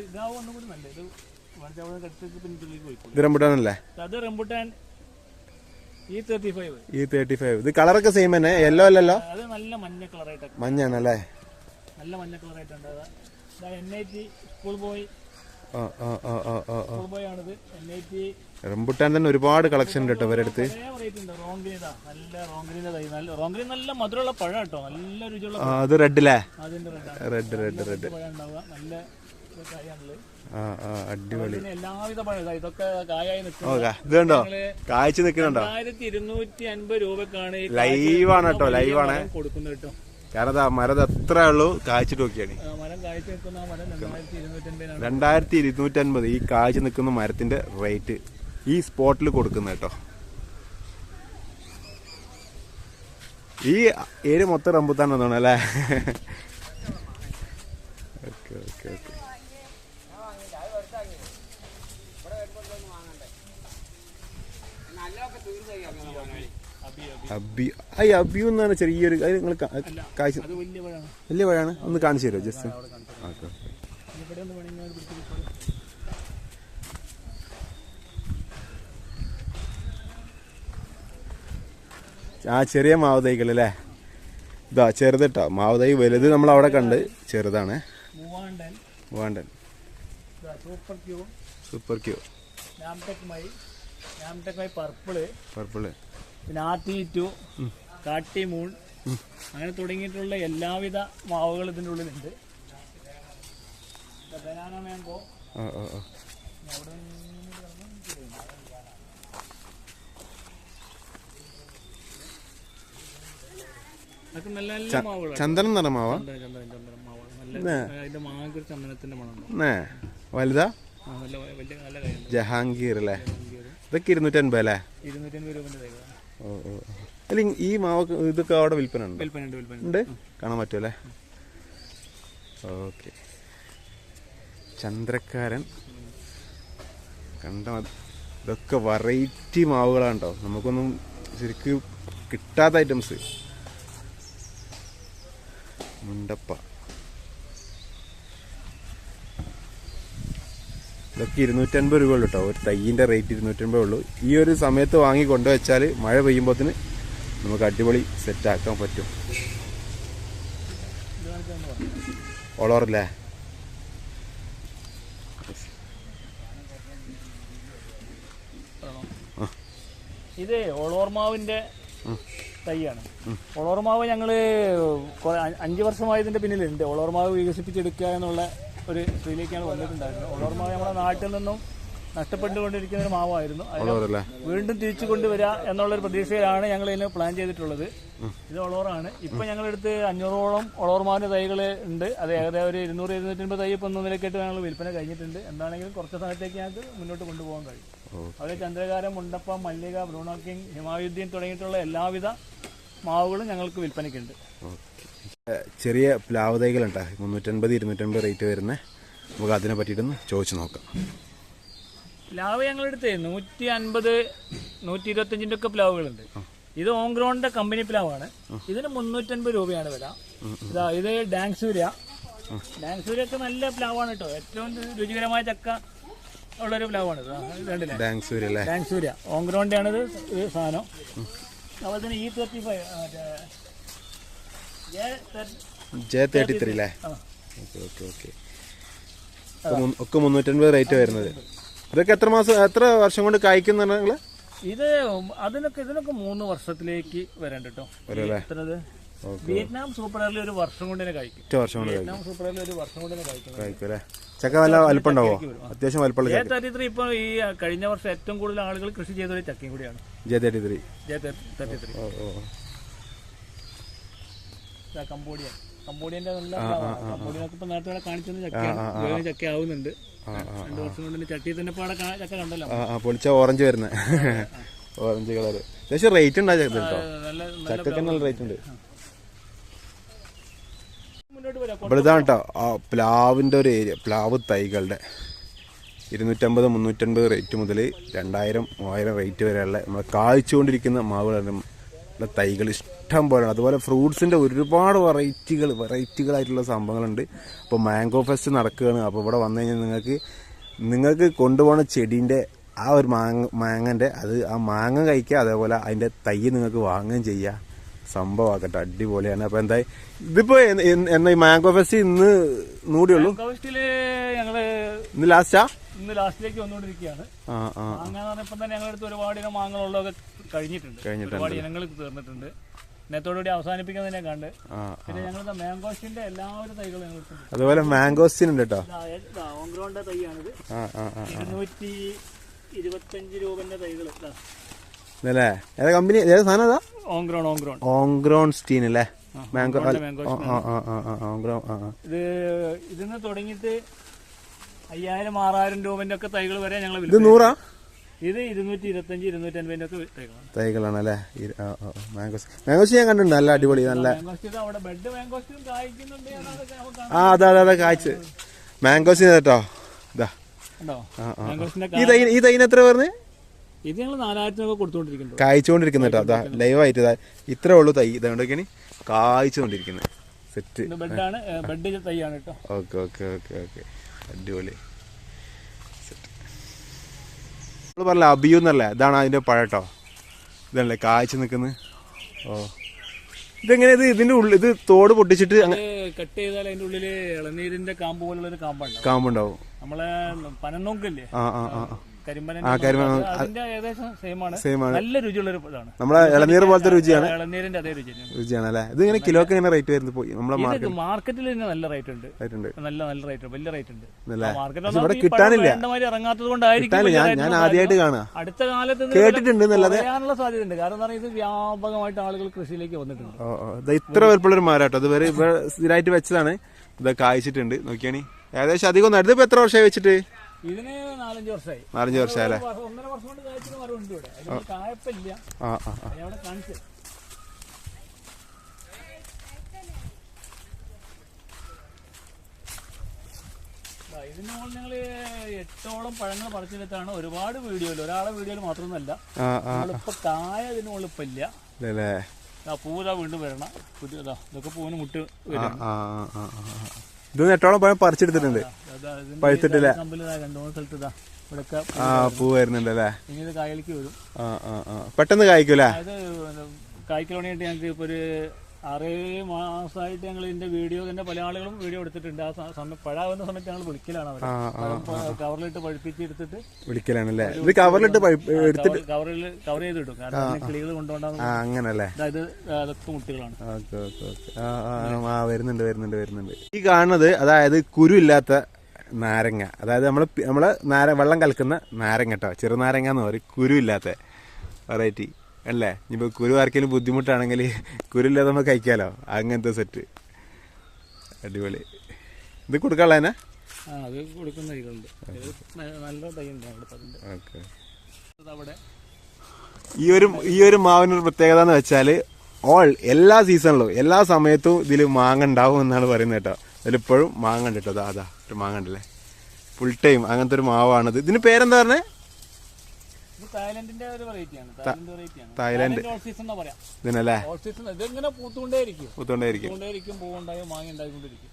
ഇതാവും ഒന്നും കൂടി നല്ല. ഇത് റംബുട്ടാനല്ലേ? അത് റംബുട്ടാൻ E35. ഇത് കളറൊക്കെ സെയിം തന്നെ? യെല്ലോ അല്ലല്ലോ? അത് നല്ല മഞ്ഞ കളറായിട്ട്. മഞ്ഞാണല്ലേ? നല്ല മഞ്ഞ കളറായിട്ടുണ്ട്. NIT സ്കൂൾ ബോയ് ആണിത്. NIT റംബുട്ടാൻ തന്നെ ഒരുപാട് കളക്ഷൻ ഉണ്ട് കേട്ടോ ഇവരടുത്ത്. റോങ്ഗ്രീൻ നല്ല മധുരമുള്ള പഴം കേട്ടോ. നല്ല രുചിയുള്ള. അത് റെഡ് അല്ലേ? റെഡ് നല്ല അടിപൊളി. എല്ലാവിധ പഴം ഇതൊക്കെ കായായി ഇതുണ്ടോ കായ്ച്ചു നിൽക്കുന്നുണ്ടോ? 1250 രൂപക്കാണ്. ലൈവാണ് കേട്ടോ. ലൈവാണ് കൊടുക്കുന്നത് കേട്ടോ. കാരണം മരം എത്ര ഉള്ളൂ കായ്ച്ചിട്ട് നോക്കിയാണ്. മരം കായ്ച്ചു നിൽക്കുന്ന മരം 2250 ഈ കായ്ച്ചു നിൽക്കുന്ന മരത്തിന്റെ റേറ്റ് ഈ സ്പോട്ടിൽ കൊടുക്കുന്നത് കേട്ടോ. ഈ ഏരിയ മൊത്തം റംബുട്ടാൻ തോന്നുന്നു അല്ലേ? Okay okay okay. അബിയു എന്നാണ് ചെറിയൊരു നിങ്ങൾ കാഴ്ച വലിയ പഴമാണ്. ഒന്ന് കാണിച്ചു തരുമോ ജസ്റ്റ്? ഓക്കെ. ചെറിയ മാവ് തൈകൾ അല്ലേ? ഇതാ ചെറുതിട്ടോ മാവ് തൈ. വലുത് നമ്മൾ അവിടെ കണ്ട് ചെറുതാണ്. മൂവാണ്ടൻ, സൂപ്പർ ക്യൂ, പർപ്പിള്, പിന്നെ ആർട്ടി2, കാട്ടിമൂൺ, അങ്ങനെ തുടങ്ങിയിട്ടുള്ള എല്ലാവിധ മാവുകൾ ഇതിൻ്റെ ഉള്ളിലുണ്ട്. ബനാന മാംഗോ, അതൊക്കെ നല്ല നല്ല മാവുകളാണ്. ചന്ദനം നിറ മാവാ? അതിന്റെ മാങ്ങ ചന്ദനത്തിന്റെ മണം. വലുതാ? നല്ല കാര്യം. ജഹാംഗീർ അല്ലേ? ഇതൊക്കെ 250 അല്ലേ? 250 രൂപന്റെ തൈകളാണ്. ഓ ഓ. അല്ല ഈ മാവ് ഇതൊക്കെ അവിടെ വിൽപ്പന ഉണ്ട്? വിൽപ്പന കാണാൻ പറ്റുമല്ലേ? ഓക്കെ. ചന്ദ്രക്കാരൻ കണ്ട ഇതൊക്കെ വെറൈറ്റി മാവുകളാണ് കേട്ടോ. നമുക്കൊന്നും ശരിക്കും കിട്ടാത്ത ഐറ്റംസ്. മുണ്ടപ്പ ഇതൊക്കെ 250 രൂപ ഉള്ളൂ കേട്ടോ. ഒരു തൈയിൻ്റെ റേറ്റ് 250 ഉള്ളൂ. ഈ ഒരു സമയത്ത് വാങ്ങി കൊണ്ടുവച്ചാൽ മഴ പെയ്യുമ്പോഴത്തിന് നമുക്ക് അടിപൊളി സെറ്റാക്കാൻ പറ്റും. ഓളോറല്ലേ? ഇത് ഒളോർമാവിന്റെ തൈയാണ്. ഒളോർമാവ് ഞങ്ങള് 5 വർഷമായി ഇതിന്റെ പിന്നിലുണ്ട്. ഒളോർമാവ് വികസിപ്പിച്ചെടുക്കുക എന്നുള്ള ഒരു ഇതിലേക്കാണ് വന്നിട്ടുണ്ടായിരുന്നത്. ഒളോർമാവ് നമ്മുടെ നാട്ടിൽ നിന്നും നഷ്ടപ്പെട്ടുകൊണ്ടിരിക്കുന്ന ഒരു മാവായിരുന്നു. വീണ്ടും തിരിച്ചു കൊണ്ടുവരിക എന്നുള്ളൊരു പ്രതീക്ഷയിലാണ് ഞങ്ങൾ ഇതിന് പ്ലാൻ ചെയ്തിട്ടുള്ളത്. ഇത് ഒളോറാണ്. ഇപ്പൊ ഞങ്ങളെടുത്ത് 500ഓളം ഒളോർമാവിന്റെ തൈകൾ ഉണ്ട്. അത് ഏകദേശം ഒരു 200-250 തൈ ഇപ്പൊ 1 നിലയ്ക്കായിട്ട് ഞങ്ങൾ വിൽപ്പന കഴിഞ്ഞിട്ടുണ്ട്. എന്താണെങ്കിലും കുറച്ച് സമയത്തേക്ക് ഞങ്ങൾക്ക് മുന്നോട്ട് കൊണ്ടുപോകാൻ കഴിയും. അവിടെ ചന്ദ്രകാരം, മുണ്ടപ്പ, മല്ലിക, ബ്രൂണോ കിങ്, ഹിമായുദ്ദീൻ തുടങ്ങിയിട്ടുള്ള എല്ലാവിധ മാവുകളും ഞങ്ങൾക്ക് വിൽപ്പനയ്ക്കുണ്ട്. ചെറിയ പ്ലാവ് തൈകളുണ്ട് 350-250 റേറ്റ് വരുന്നത്. നമുക്ക് അതിനെ പറ്റിയിട്ടൊന്ന് ചോദിച്ചു നോക്കാം. പ്ലാവ് ഞങ്ങളെടുത്ത് 150-125 ഒക്കെ പ്ലാവുകളുണ്ട്. ഇത് ഓൺഗ്രോണിന്റെ കമ്പനി പ്ലാവാണ്. ഇതിന് 350 രൂപയാണ് വില. ഇത് ഡാങ്സൂര്യ ഒക്കെ നല്ല പ്ലാവാണ് കേട്ടോ. ഏറ്റവും രുചികരമായ ചക്ക ഉള്ളൊരു പ്ലാവാണ് ഇത്. കണ്ടില്ലേ? ഡാങ്സൂര്യ ഓൺഗ്രോണിന്റെ ആണിത് സാധനം. അതുപോലെ തന്നെ E35 J33 അല്ലേ? ഒക്കെ 350 റേറ്റ് വരുന്നത്. ഇതൊക്കെ എത്ര വർഷം കൊണ്ട് കായ്ക്കുന്ന നിങ്ങള്? ഇതിനൊക്കെ 3 വർഷത്തിലേക്ക് വരണ്ട കേട്ടോ. വിയറ്റ്നാം സൂപ്പർ എയറിൽ 1 വർഷം കൊണ്ട് തന്നെ കഴിക്കും. വിയറ്റ്നാം സൂപ്പർ എയറിൽ 1 വർഷം കൊണ്ട് തന്നെ കഴിക്കും. ചക്ക നല്ല വലിപ്പം ഉണ്ടാവോ? അത്യാവശ്യം വലിപ്പമുള്ള J33 ഇപ്പൊ ഈ കഴിഞ്ഞ വർഷം ഏറ്റവും കൂടുതൽ ആളുകൾ കൃഷി ചെയ്തൊരു ചക്കയും കൂടിയാണ്. J33 കംബോഡിയന്റെ നല്ല കംബോഡിയനൊക്കെ ഇപ്പൊ നേരത്തെ കാണിച്ചത് ചക്കയാണ്. ചക്ക ആവുന്നുണ്ട്. 2 വർഷം കൊണ്ട് ചട്ടിയിൽ തന്നെ ഇപ്പൊ ചക്ക കണ്ടല്ലോ. പൊളിച്ച ഓറഞ്ച് വരുന്ന ഓറഞ്ച് കളറ്. അത്യാവശ്യം റേറ്റ് ഉണ്ടാകും ചക്കൊക്കെ നല്ല റേറ്റ് ഉണ്ട്. ഇവിടെ ഇതാണ് കേട്ടോ ആ പ്ലാവിൻ്റെ ഒരു ഏരിയ. പ്ലാവ് തൈകളുടെ 250-350 റേറ്റ് മുതൽ 2000-3000 റേറ്റ് വരെയുള്ള നമ്മൾ കായ്ച്ചുകൊണ്ടിരിക്കുന്ന മാവുകളുടെ തൈകൾ ഇഷ്ടം പോലെയാണ്. അതുപോലെ ഫ്രൂട്ട്സിൻ്റെ ഒരുപാട് വെറൈറ്റികളായിട്ടുള്ള സംഭവങ്ങളുണ്ട്. അപ്പോൾ മാംഗോ ഫെസ്റ്റ് നടക്കുകയാണ്. അപ്പോൾ ഇവിടെ വന്നു കഴിഞ്ഞാൽ നിങ്ങൾക്ക് കൊണ്ടുപോകുന്ന ചെടീൻ്റെ ആ ഒരു മാങ്ങൻ്റെ ആ മാങ്ങ കഴിക്കുക, അതേപോലെ അതിൻ്റെ തൈ നിങ്ങൾക്ക് വാങ്ങുകയും ചെയ്യുക. സംഭവമാക്കട്ടെ, അടിപൊളിയാണ്. അപ്പോൾ എന്താ ഇതിപ്പോ എന്നാ ഈ മാംഗോ ഫെസ്റ്റ് ഇന്ന് കൂടിയുള്ളൂ? ഇന്ന് ലാസ്റ്റിലേക്ക് വന്നുകൊണ്ടിരിക്കുകയാണ്. മാങ്ങ തന്നെ ഞങ്ങളടുത്ത് ഒരുപാട് ഇനം മാങ്ങളുള്ളതൊക്കെ കഴിഞ്ഞിട്ടുണ്ട്. ഒരുപാട് ഇനങ്ങൾ തീർന്നിട്ടുണ്ട്. ഇന്നത്തോടുകൂടി അവസാനിപ്പിക്കാൻ തന്നെ കണ്ട്. പിന്നെ ഞങ്ങളുടെ മാംഗോസ്റ്റിന്റെ എല്ലാവരും തൈകളും ഞങ്ങൾക്ക്. അതുപോലെ മാംഗോസ്റ്റിൻ ഉണ്ട് കേട്ടോ. ഓൺഗ്രോണിന്റെ തൈയാണിത്. 225 രൂപന്റെ തൈകള്. ഏതാ കമ്പനി? ഏതാ സാധനം? അതാ ഓൺഗ്രോൺ സ്റ്റീൻ അല്ലേ? മാംഗോ ഇതിന്ന് തുടങ്ങിയിട്ട് 5000-6000 രൂപന്റെ ഒക്കെ തൈകൾ വരെ ഞങ്ങൾ. ഇത് 100? ഇത് 225, 250 ഒക്കെ തൈകളാണ്. തൈകളാണ് അല്ലേ? മാംഗോസ് ഞാൻ കണ്ടിട്ടുണ്ട്, നല്ല അടിപൊളി, നല്ല അവിടെ ബെഡ് മാംഗോസ്റ്റും കായ്ക്കുന്നുണ്ട്. അതെ കായ്ച്ച് മാംഗോസ് കേട്ടോ. ഇതാ ഈ തൈന് എത്ര പറഞ്ഞ്? ഇത് ഞങ്ങൾ 4000 രൂപ കൊടുത്തുകൊണ്ടിരിക്കുന്നുണ്ട്. കായ്ച്ചുകൊണ്ടിരിക്കുന്ന കേട്ടോ. അതാ ലൈവായിട്ട് ഇതാ ഇത്രേ ഉള്ളൂ തൈ. ഇതുകൊണ്ടൊക്കെയാണ് കായ്ച്ചുകൊണ്ടിരിക്കുന്നത്. സെറ്റ് ബെഡാണ്, ബെഡ് തൈയാണ് കേട്ടോ. ഓക്കെ ഓക്കെ ഓക്കെ ഓക്കെ അടിപൊളി. നമ്മൾ പറഞ്ഞ അബിയു എന്നല്ലേ, ഇതാണ് അതിന്റെ പഴം കേട്ടോ. ഇതല്ലേ കായ്ച്ചു നിൽക്കുന്നത്. ഓ ഇതെങ്ങനെ ഇതിന്റെ ഉള്ളിൽ ഇത് തോട് പൊട്ടിച്ചിട്ട് കട്ട് ചെയ്താൽ അതിന്റെ ഉള്ളില് ഇളനീരിന്റെ കാമ്പ് പോലുള്ള ഒരു കാമ്പുണ്ടാവും. നമ്മളെ പനന്നോക്കല്ലേ, കരിമ്പന, അതിന്റെ ഏകദേശം സെയിം ആണ്. നല്ല രുചിയുള്ള ഒരു ഇതാണ്. നമ്മളെ ഇളനീർ പോലത്തെ രുചിയാണ്. ഇളനീരിന്റെ അതേ രുചിയാണ് അല്ലേ? ഇത് ഇങ്ങനെ കിലോക്ക് എങ്ങനെ റേറ്റ് വരുന്നത്? പോയി നമ്മളെ മാർക്കറ്റിൽ തന്നെ നല്ല റേറ്റ് ഉണ്ട്. നല്ല റേറ്റ്, വലിയ റേറ്റ് ഉണ്ട്. ഇവിടെ കിട്ടാനില്ല, ഇറങ്ങാത്തത് കൊണ്ടായിരിക്കും. ഞാൻ ആദ്യമായിട്ട് കാണാം. അടുത്ത കാലത്ത് കേട്ടിട്ടുണ്ട്, പറയാനുള്ള സാധ്യത ഉണ്ട്. കാരണം എന്താ പറയുക, ഇത് വ്യാപകമായിട്ട് ആളുകൾ കൃഷിയിലേക്ക് വന്നിട്ടുണ്ട്. ഇത്ര വലുപ്പമുള്ളൊരു മരാട്ടോ. അത് വരെ ഇവിടെ സ്ഥിരമായിട്ട് വെച്ചതാണ്. ഇത് കായ്ച്ചിട്ടുണ്ട്. നോക്കിയാണി ഏകദേശം അധികം ഒന്നും. ഇതിപ്പോ എത്ര വർഷമായി വെച്ചിട്ട്? ഇതിന് 4-5 വർഷമായി. 4-5 വർഷമായല്ലേ? 1.5 വർഷം കൊണ്ട് കായ്ക്കുന്ന മരമുണ്ട് ഇവിടെ. അതിന് കായപ്പില്ല. അവിടെ കാണിച്ചു. ഇതിന് മുകളിൽ ഞങ്ങൾ 8ഓളം പഴങ്ങൾ പറിച്ചെടുത്താണ്. ഒരുപാട് വീഡിയോയിൽ, ഒരാളെ വീഡിയോയിൽ മാത്രമൊന്നുമല്ല. നമ്മളിപ്പോ കായ ഇതിന് മുകളിൽ ഇപ്പൊ ഇല്ല. പൂതാ വീണ്ടും വരണം. പുതിയതാ ഇതൊക്കെ പൂവിന് മുട്ട് വരും. ഇത് 8ഓളം പഴം പറിച്ചെടുത്തിട്ടുണ്ട്, പഴുത്തിട്ടില്ല. 2-3 സ്ഥലത്ത് ഇതാ ഇവിടെയൊക്കെ പൂ വരുന്നുണ്ടല്ലേ? ഇനി ഇത് കായലേക്ക് വരും. പെട്ടെന്ന് കായ്ക്കൂലേ? അത് കായ്ക്കൽ തുടങ്ങിയിട്ട് ഞങ്ങൾക്ക് ഇപ്പൊ ഒരു 6 മാസമായിട്ട് ഞങ്ങൾ ഇതിന്റെ വീഡിയോ തന്നെ പല ആളുകളും വീഡിയോ എടുത്തിട്ടുണ്ട്. ആ സമയം പഴാവുന്ന സമയത്ത് ഞങ്ങൾ വിളിക്കലാണ് അവരെ. കവറിലിട്ട് പഴുപ്പിച്ച് എടുത്തിട്ട് വിളിക്കലാണല്ലേ? ഇത് കവറിലിട്ട് കവർ ചെയ്തിടും. കാരണം കിളികൾ കൊണ്ടുപോകണം. അങ്ങനല്ലേ? അതായത് അതൊക്കെ മുട്ടുകളാണ്. വരുന്നുണ്ട്. ഈ കാണുന്നത് അതായത് കുരു ഇല്ലാത്ത നാരങ്ങ. അതായത് നമ്മള് വെള്ളം കലക്കുന്ന നാരങ്ങ കേട്ടോ. ചെറുനാരങ്ങ എന്ന് പറയും, കുരു ഇല്ലാത്ത വെറൈറ്റി അല്ലേ? ഇനിയിപ്പോ കുരു ആർക്കെങ്കിലും ബുദ്ധിമുട്ടാണെങ്കിൽ കുരുല്ലാതെ നമ്മൾ കഴിക്കാലോ. അങ്ങനത്തെ സെറ്റ് അടിപൊളി. ഇത് കൊടുക്കാനുള്ളതന്നെ? അത് കൊടുക്കുന്ന തൈകളുണ്ട്, നല്ല തൈയുണ്ട് അവിടെ. ഈ ഒരു മാവിനൊരു പ്രത്യേകത എന്ന് വെച്ചാൽ എല്ലാ സീസണിലും എല്ലാ സമയത്തും ഇതിൽ മാങ്ങ ഉണ്ടാവും എന്നാണ് പറയുന്നത് കേട്ടോ. അതിലിപ്പോഴും മാങ്ങ ഉണ്ട് കേട്ടോ. അതാ ഒരു മാങ്ങ ഉണ്ടല്ലേ, ഫുൾ ടൈം. അങ്ങനത്തെ ഒരു മാവാണിത്. ഇതിന് പേരെന്താ പറഞ്ഞേ? തായ്ലൻഡിന്റെ ഒരു വെറൈറ്റിയാണ്. തായ്ലൻഡ് ഇതിനല്ലേ? ഇതിങ്ങനെ പൂത്തുകൊണ്ടേയിരിക്കും, പൂവുണ്ടായും മാങ്ങ ഉണ്ടായിക്കൊണ്ടിരിക്കും.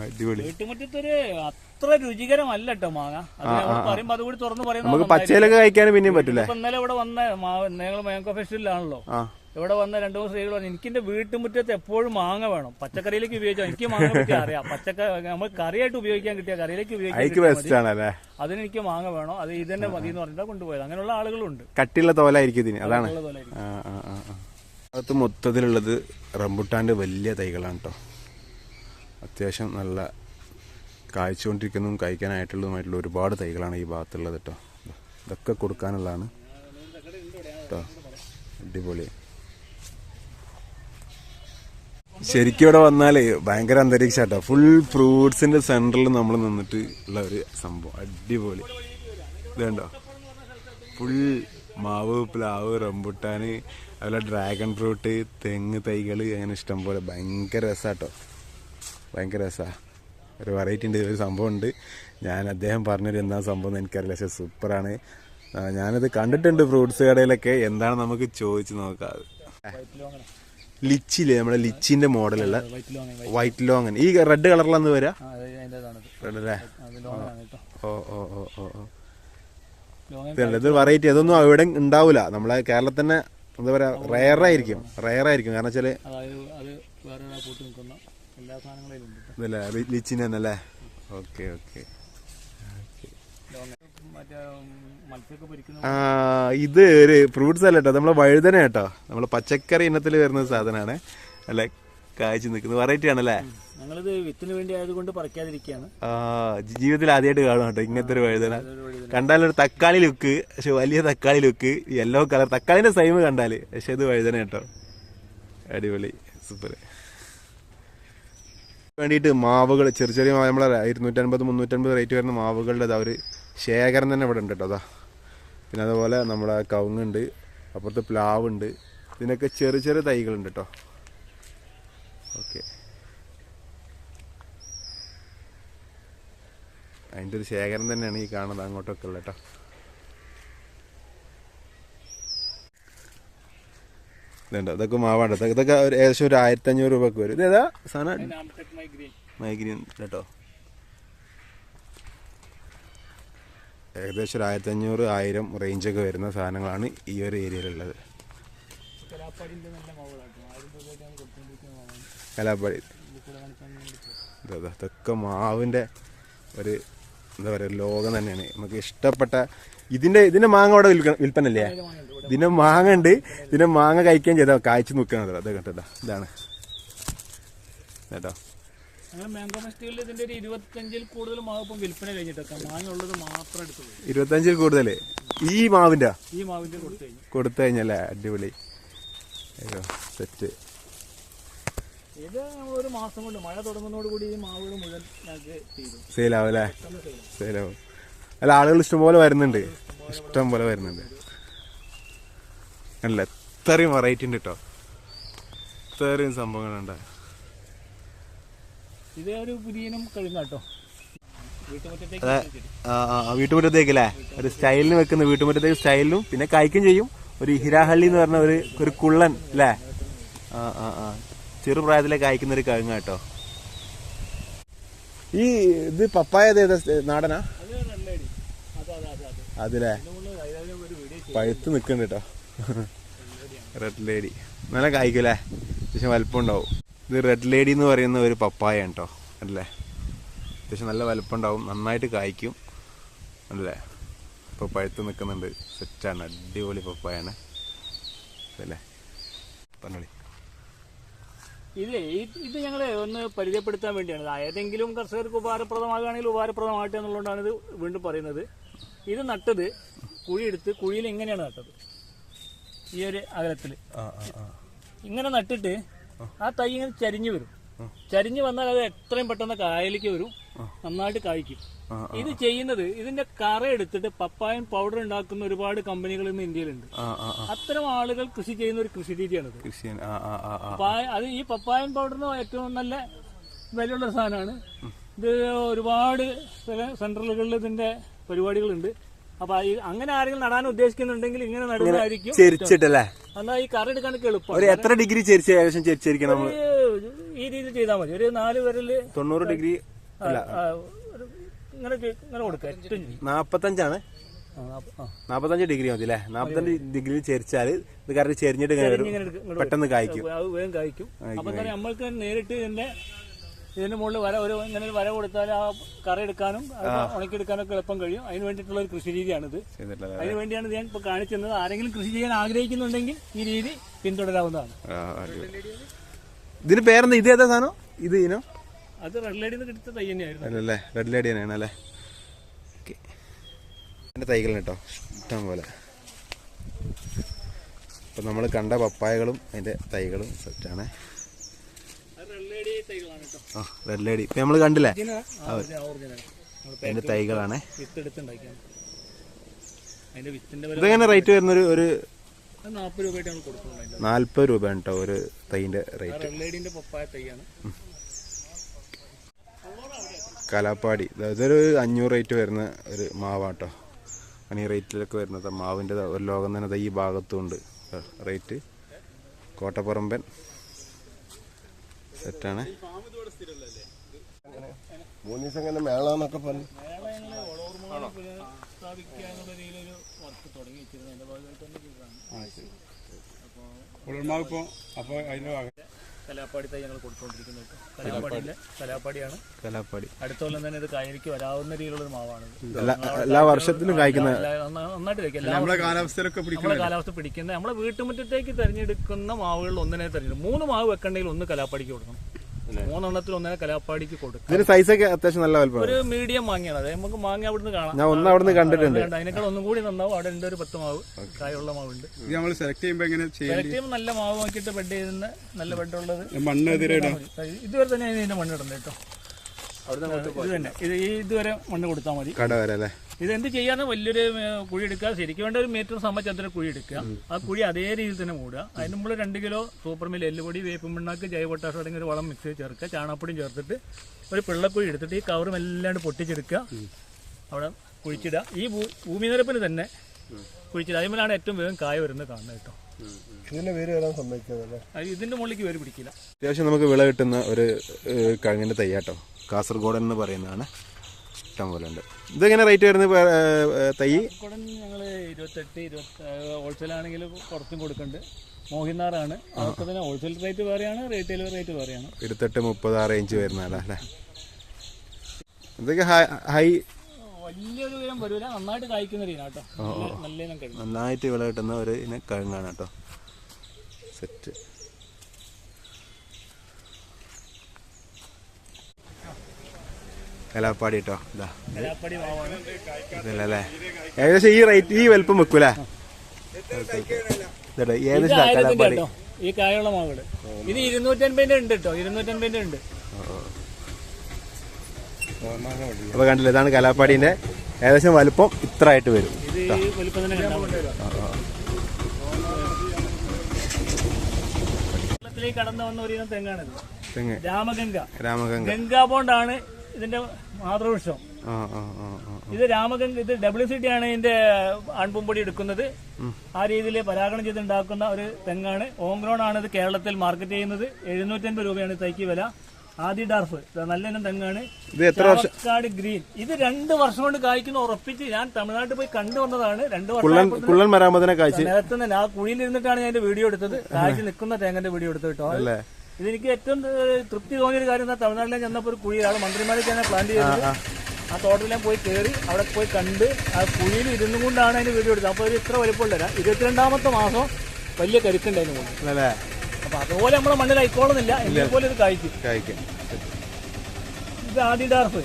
അടിപൊളി. വീട്ടുമുറ്റത്തൊരു അത്ര രുചികരമല്ല കേട്ടോ മാങ്ങ. പറയുമ്പോ അതുകൂടി തുറന്ന് പറയുന്നത് പച്ചയിലൊക്കെ കഴിക്കാനും പിന്നെയും പറ്റില്ല. ഇന്നലെ ഇവിടെ വന്ന ഞങ്ങൾ മാംഗോ ഫെസ്റ്റിവലാണല്ലോ, ഇവിടെ വന്ന 2-3 സ്ത്രീകൾ പറഞ്ഞു, എനിക്ക് എന്റെ വീട്ടുമുറ്റത്ത് എപ്പോഴും മാങ്ങ വേണം. പച്ചക്കറിയിലേക്ക് ഉപയോഗിച്ചാൽ എനിക്ക് മാങ്ങ പറ്റി അറിയാം. നമ്മൾ കറിയായിട്ട് ഉപയോഗിക്കാൻ കിട്ടിയ കറിയിലേക്ക് ഉപയോഗിക്കാൻ അതിനെനിക്ക് മാങ്ങ വേണം, അത് ഇത് തന്നെ മതി എന്ന് പറഞ്ഞിട്ടാണ് കൊണ്ടുപോയത്. അങ്ങനെയുള്ള ആളുകളുണ്ട്. കട്ടിയുള്ള തോലായിരിക്കും ഇതിന്, അതാണ്. അകത്ത് മൊത്തത്തിലുള്ളത് റംബുട്ടാന്റെ വലിയ തൈകളാണ് കേട്ടോ. അത്യാവശ്യം നല്ല കായ്ച്ചുകൊണ്ടിരിക്കുന്നതും കഴിക്കാനായിട്ടുള്ളതുമായിട്ടുള്ള ഒരുപാട് തൈകളാണ് ഈ ഭാഗത്തുള്ളത് കേട്ടോ. ഇതൊക്കെ കൊടുക്കാനുള്ളതാണ് കേട്ടോ. അടിപൊളി. ശരിക്കും ഇവിടെ വന്നാലേ ഭയങ്കര അന്തരീക്ഷം കേട്ടോ. ഫുൾ ഫ്രൂട്ട്സിന്റെ സെന്ററിൽ നമ്മൾ നിന്നിട്ട് ഉള്ള ഒരു സംഭവം. അടിപൊളി. ഇത് കണ്ടോ, ഫുൾ മാവ്, പ്ലാവ്, റംബുട്ടാന്, അതുപോലെ ഡ്രാഗൺ ഫ്രൂട്ട്, തെങ്ങ് തൈകള്, അങ്ങനെ ഇഷ്ടം പോലെ. ഭയങ്കര രസാട്ടോ, ഭയങ്കര രസമാണ്. ഒരു വെറൈറ്റി ഉണ്ട്, ഒരു സംഭവം ഉണ്ട്. അദ്ദേഹം പറഞ്ഞൊരു എന്താ സംഭവം എന്ന് എനിക്കറിയില്ല, പക്ഷെ സൂപ്പറാണ്. ഞാനത് കണ്ടിട്ടുണ്ട് ഫ്രൂട്ട്സ് കടയിലൊക്കെ. എന്താണ് നമുക്ക് ചോദിച്ചു നോക്കാം. ലിച്ചില്ലേ, നമ്മുടെ ലിച്ചിന്റെ മോഡലുള്ള വൈറ്റ് ലോങ്. ഈ റെഡ് കളറിലാന്ന് വരാ? റെഡ് അല്ലേ? ഇത് വെറൈറ്റി. അതൊന്നും അവിടെ ഉണ്ടാവൂല. നമ്മളെ കേരളത്തിൽ തന്നെ എന്താ പറയാ, റയറായിരിക്കും. കാരണം വെച്ചാല് ഇതല്ലേ ലിച്ചിന്റെ തന്നെ അല്ലേ? ഓക്കെ. ഇത് ഒരു ഫ്രൂട്ട്സ് അല്ല കേട്ടോ, നമ്മളെ വഴുതന കേട്ടോ. നമ്മളെ പച്ചക്കറി ഇനത്തിൽ വരുന്ന സാധനമാണ്. അല്ലെ, കായ്ച്ചു നിൽക്കുന്നത്. വെറൈറ്റി ആണല്ലേ? ഞങ്ങളിത് വിത്തിന് വേണ്ടി ആയതുകൊണ്ട് പറിക്കാതിരിക്കുകയാണ്. ജീവിതത്തിൽ ആദ്യമായിട്ട് കാണും കേട്ടോ ഇങ്ങനത്തെ ഒരു വഴുതന. കണ്ടാലൊരു തക്കാളി ലുക്ക്, പക്ഷെ വലിയ തക്കാളി ലുക്ക്, യെല്ലോ കളർ തക്കാളിന്റെ സൈമ് കണ്ടാല്. പക്ഷെ ഇത് വഴുതന കേട്ടോ. അടിപൊളി, സൂപ്പർ. വേണ്ടിയിട്ട് മാവുകൾ, ചെറിയ മാവ്, നമ്മളെ 250-350 റേറ്റ് വരുന്ന മാവുകളുടെ ഒരു ശേഖരം തന്നെ ഇവിടെ ഉണ്ട് കേട്ടോ. അതാ പിന്നെ അതുപോലെ നമ്മുടെ കവുങ്ങുണ്ട്, അപ്പുറത്ത് പ്ലാവുണ്ട്. ഇതിനൊക്കെ ചെറിയ ചെറിയ തൈകളുണ്ട് കേട്ടോ. ഓക്കെ, അതിൻ്റെ ഒരു ശേഖരം തന്നെയാണ് ഈ കാണുന്നത് അങ്ങോട്ടൊക്കെ ഉള്ളത് കേട്ടോ. ഇതുണ്ട്, ഇതൊക്കെ മാവാണ്. ഇതൊക്കെ ഏകദേശം ഒരു 1500 രൂപക്ക് വരും. ഇത് ഏതാ സാധനം? മൈഗ്രീൻ കേട്ടോ. ഏകദേശം ഒരു 1500, 1000 റേഞ്ചൊക്കെ വരുന്ന സാധനങ്ങളാണ് ഈ ഒരു ഏരിയയിലുള്ളത്. കലാപ്പാടി ഇതൊക്കെ മാവിൻ്റെ ഒരു എന്താ പറയുക ലോകം തന്നെയാണ്. നമുക്ക് ഇഷ്ടപ്പെട്ട ഇതിൻ്റെ മാങ്ങ അവിടെ വിൽപ്പനല്ലേ? ഇതിൻ്റെ മാങ്ങ ഉണ്ട്. ഇതിൻ്റെ മാങ്ങ കഴിക്കുകയും ചെയ്താൽ കായ്ച്ചു നിൽക്കുന്നത്. അത് കേട്ടോ, ഇതാണ് കേട്ടോ. മാംഗോ ഫെസ്റ്റിവലിൽ ഇതിന്റെ ഒരു 25-ൽ കൂടുതൽ മാവ് ഇപ്പം വിൽപ്പന കഴിഞ്ഞിട്ടൊക്കെ മാങ്ങുള്ളത് മാത്രം എടുത്തു. 25-ൽ കൂടുതൽ ഈ മാവിന്റെ കൊടുത്തു കഴിഞ്ഞല്ലേ? അടിപൊളി, സെറ്റ്. ഇത് ഒരു മാസം കൊണ്ട് മഴ തുടങ്ങുന്നതോടുകൂടി ഈ മാവുകൾ മുഴുവൻ സെയിലാവും അല്ലേ? സെയിലാവും. അല്ല, ആളുകൾ ഇഷ്ടംപോലെ വരുന്നുണ്ട്, ഇഷ്ടം പോലെ വരുന്നുണ്ട്. അല്ല, ഇത്രയും വെറൈറ്റി ഉണ്ട് കേട്ടോ, ഇത്രയും സംഭവങ്ങളുണ്ട്. ഇത് ഒരു പുതിയനും കഴിഞ്ഞാട്ടോ വീട്ടുമുറ്റത്തേക്കല്ലേ? ഒരു സ്റ്റൈലിന് വെക്കുന്ന വീട്ടുമുറ്റത്തേക്ക് സ്റ്റൈലിനും പിന്നെ കായ്ക്കും ചെയ്യും. ഒരു ഹിരാഹള്ളി എന്ന് പറഞ്ഞ ഒരു കുള്ളൻ അല്ലേ? ചെറുപ്രായത്തിലെ കായ്ക്കുന്ന ഒരു കഴുങ്ങ കേട്ടോ. ഈ ഇത് പപ്പായ നാടനാ? അതില്ലേ പഴുത്ത് നിൽക്കുന്നുണ്ട് കേട്ടോ. റെഡ് ലേഡി നല്ല കായ്ക്കൂലേ? അത്യാവശ്യം വലുപ്പം ഉണ്ടാവും. ഇത് റെഡ് ലേഡി എന്ന് പറയുന്ന ഒരു പപ്പായ കേട്ടോ, അല്ലേ? അത്യാവശ്യം നല്ല വലുപ്പം ഉണ്ടാവും, നന്നായിട്ട് കായ്ക്കും അല്ലേ? ഇപ്പോൾ പഴുത്ത് നിൽക്കുന്നുണ്ട്, സെറ്റാണ്, അടിപൊളി പപ്പായാണ് അല്ലേ? പറഞ്ഞോളി. ഇത് ഞങ്ങൾ ഒന്ന് പരിചയപ്പെടുത്താൻ വേണ്ടിയാണ്. ഏതെങ്കിലും കർഷകർക്ക് ഉപകാരപ്രദമാകുകയാണെങ്കിൽ ഉപകാരപ്രദമാകട്ടെ എന്നുള്ളതുകൊണ്ടാണ് ഇത് വീണ്ടും പറയുന്നത്. ഇത് നട്ടത് കുഴിയെടുത്ത് കുഴിയിൽ എങ്ങനെയാണ് നട്ടത്? ഈ ഒരു അകലത്തിൽ ഇങ്ങനെ നട്ടിട്ട് ആ തൈ ഇങ്ങനെ ചരിഞ്ഞു വരും. ചരിഞ്ഞു വന്നാൽ അത് എത്രയും പെട്ടെന്ന് കായലിലേക്ക് വരും, നന്നായിട്ട് കായ്ക്കും. ഇത് ചെയ്യുന്നത് ഇതിന്റെ കറ എടുത്തിട്ട് പപ്പായൻ പൗഡർ ഉണ്ടാക്കുന്ന ഒരുപാട് കമ്പനികൾ ഇന്ന് ഇന്ത്യയിലുണ്ട്. അത്തരം ആളുകൾ കൃഷി ചെയ്യുന്ന ഒരു കൃഷി രീതിയാണിത്. അത് ഈ പപ്പായൻ പൗഡറിന് ഏറ്റവും നല്ല വിലയുള്ള സാധനമാണ്. ഇത് ഒരുപാട് സെന്ററുകളിൽ ഇതിന്റെ പരിപാടികളുണ്ട്. അപ്പൊ അങ്ങനെ ആരെങ്കിലും നടാൻ ഉദ്ദേശിക്കുന്നുണ്ടെങ്കിൽ ഇങ്ങനെ നടുന്നതായിരിക്കും ചെരിച്ചിട്ടല്ലേ? എന്നാൽ ഈ കറ എടുക്കാനൊക്കെ എളുപ്പം. എത്ര ഡിഗ്രി ചെരിച്ചിരിക്കണം? ഈ രീതി ചെയ്താൽ മതി. ഒരു 4 വിരല് 90 ഡിഗ്രി ഇങ്ങനെ കൊടുക്കുക. 45 45 ഡിഗ്രി മതി അല്ലേ? 45 ഡിഗ്രി ചെരിച്ചാൽ ഇത് കറക്റ്റ് ചെരിഞ്ഞിട്ട് പെട്ടെന്ന് കായ്ക്കും, വേഗം കായ്ക്കും. അപ്പൊ തന്നെ നമ്മൾക്ക് നേരിട്ട് ഇതിന്റെ മുകളിൽ ഇങ്ങനെ ഒരു വര കൊടുത്താൽ ആ കറ എടുക്കാനും ഉണക്കിയെടുക്കാനും ഒക്കെ എളുപ്പം കഴിയും. അതിന് വേണ്ടിയിട്ടുള്ള ഒരു കൃഷി രീതിയാണിത്. അതിന് വേണ്ടിയാണ് ഞാൻ ഇപ്പൊ കാണിച്ചത്. ആരെങ്കിലും കൃഷി ചെയ്യാൻ ആഗ്രഹിക്കുന്നുണ്ടെങ്കിൽ ഈ രീതി പിന്തുടരാവുന്നതാണ്. ഇതിന് പേരെന്താ? ഇത് ഏതാ സാധനം? ഇത് ഇനോ? അത് റെഡ് ലേഡി കിട്ടിയ തൈ തന്നെയായിരുന്നു അല്ലേ? റെഡ് ലേഡി തന്നെയാണ് അല്ലേ? ഓക്കെ, എൻ്റെ തൈകൾ കേട്ടോ ഇഷ്ടം പോലെ. ഇപ്പം നമ്മൾ കണ്ട പപ്പായകളും അതിൻ്റെ തൈകളും സെറ്റാണ്. റെഡ് ലേഡി ഇപ്പം നമ്മൾ കണ്ടില്ലേ? അതിൻ്റെ തൈകളാണ്. ഇതെങ്ങനെ റേറ്റ് വരുന്ന? ഒരു 40 രൂപയായിട്ടാണ് കൊടുക്കുന്നത്. 40 രൂപ കേട്ടോ ഒരു തൈൻ്റെ റേറ്റ്. കലാപ്പാടി ഇതൊരു 500 റേറ്റ് വരുന്ന ഒരു മാവാട്ടോ. ഈ റേറ്റിലൊക്കെ വരുന്നത് മാവിൻ്റെ ഒരു ലോകം തന്നെ ഈ ഭാഗത്തുണ്ട് റേറ്റ്. കോട്ടപ്പറമ്പൻ സെറ്റാണ്. 3 ദിവസം ഇങ്ങനെ മേളാന്നൊക്കെ പറഞ്ഞു. കലാപ്പാടി തൈ ഞങ്ങൾ കൊടുത്തുകൊണ്ടിരിക്കുന്നത് കലാപ്പാടിയാണ്. അടുത്ത കൊല്ലം തന്നെ ഇത് കായലിക്ക് വരാവുന്ന രീതിയിലുള്ള ഒരു മാവാണ്. എല്ലാ വർഷത്തിലും കായ്ക്കുന്ന, നന്നായിട്ട് കായ്ക്കും. നമ്മുടെ കാലാവസ്ഥ പിടിക്കുന്ന നമ്മളെ വീട്ടുമുറ്റത്തേക്ക് തെരഞ്ഞെടുക്കുന്ന മാവുകളിൽ ഒന്നിനെ തെരഞ്ഞെടുക്കും. 3 മാവ് വെക്കണ്ടെങ്കിൽ 1 കലാപ്പാടിക്ക് കൊടുക്കണം. 3 എണ്ണത്തിൽ 1 കലാപ്പാടിക്ക് കൊടുക്കും. ഇതിന് സൈസൊക്കെ അത്യാവശ്യം നല്ല വലുപ്പം. ഒരു മീഡിയം മാങ്ങയാണ്. അത് നമുക്ക് മാങ്ങ അവിടുന്ന് കാണാം. ഞാൻ ഒന്ന് അവിടുന്ന് കണ്ടിട്ടുണ്ട്. അതിനേക്കാൾ ഒന്നും കൂടി നന്നാവും. അവിടെ ഉണ്ട് ഒരു 10 മാവ് കായുള്ള മാവുണ്ട്. സെലക്ട് ചെയ്യുമ്പോൾ നല്ല മാവ് നോക്കിയിട്ട് ബെഡ് ചെയ്യുന്ന നല്ല ബെഡുള്ളത് മണ്ണ് ഇതുവരെ തന്നെ ഇതിന്റെ മണ്ണിടുന്നത് കേട്ടോ. ഇത് തന്നെ ഇതുവരെ മണ്ണ് കൊടുത്താൽ മതി. കട വരെ അല്ലേ? ഇതെന്ത് ചെയ്യാന്ന് വലിയൊരു കുഴി എടുക്കുക. ശരിക്കും വേണ്ട ഒരു മീറ്റർ സംബന്ധിച്ച കുഴി എടുക്കുക. ആ കുഴി അതേ രീതിയിൽ തന്നെ മൂടുക. അതിന് മുമ്പ് 2 കിലോ സൂപ്പർ മിൽ എല്ലുപൊടി, വേപ്പും പിണ്ണാക്ക്, ജൈവ പൊട്ടാഷ് അടങ്ങിയ ഒരു വളം മിക്സ് ചേർക്കുക. ചാണകപ്പൊടിയും ചേർത്തിട്ട് ഒരു പിള്ളക്കുഴി എടുത്തിട്ട് ഈ കവറും എല്ലാം പൊട്ടിച്ചെടുക്കുക. അവിടെ കുഴിച്ചിടുക. ഈ ഭൂമി നിരപ്പിന് തന്നെ കുഴിച്ചിടുക. അതിന്മേലാണ് ഏറ്റവും വേഗം കായ വരുന്നത് കാണുന്നത് കേട്ടോ. ഇതിന്റെ പേര് വരാൻ സമ്മതിക്കാതല്ലേ? ഇതിന്റെ മുകളിലേക്ക് വേര് പിടിക്കില്ല. അത്യാവശ്യം നമുക്ക് വിള കിട്ടുന്ന ഒരു കിഴങ്ങിന്റെ തൈയാട്ടോ. കാസർഗോഡ് എന്ന് പറയുന്നതാണ്. ഇഷ്ടം പോലെ ഉണ്ട്. ഇതെങ്ങനെ റേറ്റ് വരുന്നത് തൈ? ഞങ്ങൾ 28, ഹോൾസെയിലാണെങ്കിൽ കുറച്ചും കൊടുക്കുന്നുണ്ട്. മോഹിനാറാണ്. അതൊക്കെ തന്നെ ഹോൾസെയിൽ റേറ്റ് വേറെയാണ്, റീറ്റെയിൽ റേറ്റ് വേറെയാണ്. 28-30 ആ റേഞ്ച് വരുന്നതാ അല്ലേ? ഇതൊക്കെ ഹൈ വലിയൊരു വിധം വരൂല. നന്നായിട്ട് കായ്ക്കുന്ന രീതി കേട്ടോ. നല്ല ഇനം കഴിഞ്ഞു. നന്നായിട്ട് വിള കിട്ടുന്ന ഒരു ഇനം കിഴങ്ങാണ് കേട്ടോ. സെറ്റ്. കലാപ്പാടി കേട്ടോ. കലാപ്പാടി മാവാണ്. ഇതല്ലേ ഏകദേശം ഈ റേറ്റ് ഈ വലുപ്പം വെക്കൂലേ? ഏകദേശം കലാപ്പാടി ഈ കായുള്ള മാവുകള് ഇത് 250 ഉണ്ട് കേട്ടോ. 250 ഉണ്ട്. അപ്പൊ കണ്ടില്ല, ഇതാണ് കലാപ്പാടിന്റെ ഏകദേശം വലുപ്പം. ഇത്ര ആയിട്ട് വരും. ഇത് ഈ വലുപ്പം തന്നെ കേരളത്തിലേക്ക് കടന്നു വന്ന ഒരു ഇനം തെങ്ങാണിത്. രാമഗംഗ. ഗംഗാ ബോണ്ടാണ് ഇതിന്റെ മാതൃവൃക്ഷം. ഇത് രാമഗംഗ. ഇത് WCT ആണ് ഇതിന്റെ അൺപൊമ്പൊടി എടുക്കുന്നത്. ആ രീതിയിൽ പരാഗണം ചെയ്ത് ഉണ്ടാക്കുന്ന ഒരു തെങ്ങാണ്. ഓംഗ്രോൺ ആണ് ഇത് കേരളത്തിൽ മാർക്കറ്റ് ചെയ്യുന്നത്. 750 രൂപയാണ് തൈക്ക് വില. ആദി ഡാർഫ് നല്ല ഇനം തെങ്ങാണ്. ചാവക്കാട് ഗ്രീൻ. ഇത് 2 വർഷം കൊണ്ട് കായ്ക്കുന്ന ഉറപ്പിച്ച് ഞാൻ തമിഴ്നാട്ടിൽ പോയി കണ്ടുവന്നതാണ്. 2 വർഷം നേരത്തെ ആ കുഴിയിൽ ഇരുന്നിട്ടാണ് ഞാൻ വീഡിയോ എടുത്തത്. കായ്ച്ച് നിൽക്കുന്ന തേങ്ങന്റെ വീഡിയോ എടുത്തത് കേട്ടോ. ഇതെനിക്ക് ഏറ്റവും തൃപ്തി തോന്നിയൊരു കാര്യം എന്താ, തമിഴ്നാട്ടിലെ ചെന്നപ്പോൾ ഒരു കുഴിയാണ് മന്ത്രിമാരെ ഞാൻ പ്ലാൻ ചെയ്തത്. ആ തോട്ടത്തിലും പോയി കയറി അവിടെ പോയി കണ്ട് ആ കുഴിയിൽ ഇരുന്നു കൊണ്ടാണ് അതിന് വീഡിയോ എടുത്തത്. അപ്പോൾ ഇത്ര വലിപ്പമുള്ള 22ാമത്തെ മാസം വലിയ കരുക്കുണ്ടായിരുന്നു കൊണ്ട്. അപ്പൊ അതുപോലെ നമ്മളെ മണ്ണിൽ ആയിക്കോളുന്നില്ല. ഇതേപോലെ ഇത് കായ്ക്കും. ഇത് ആദി ഡാർഫ്,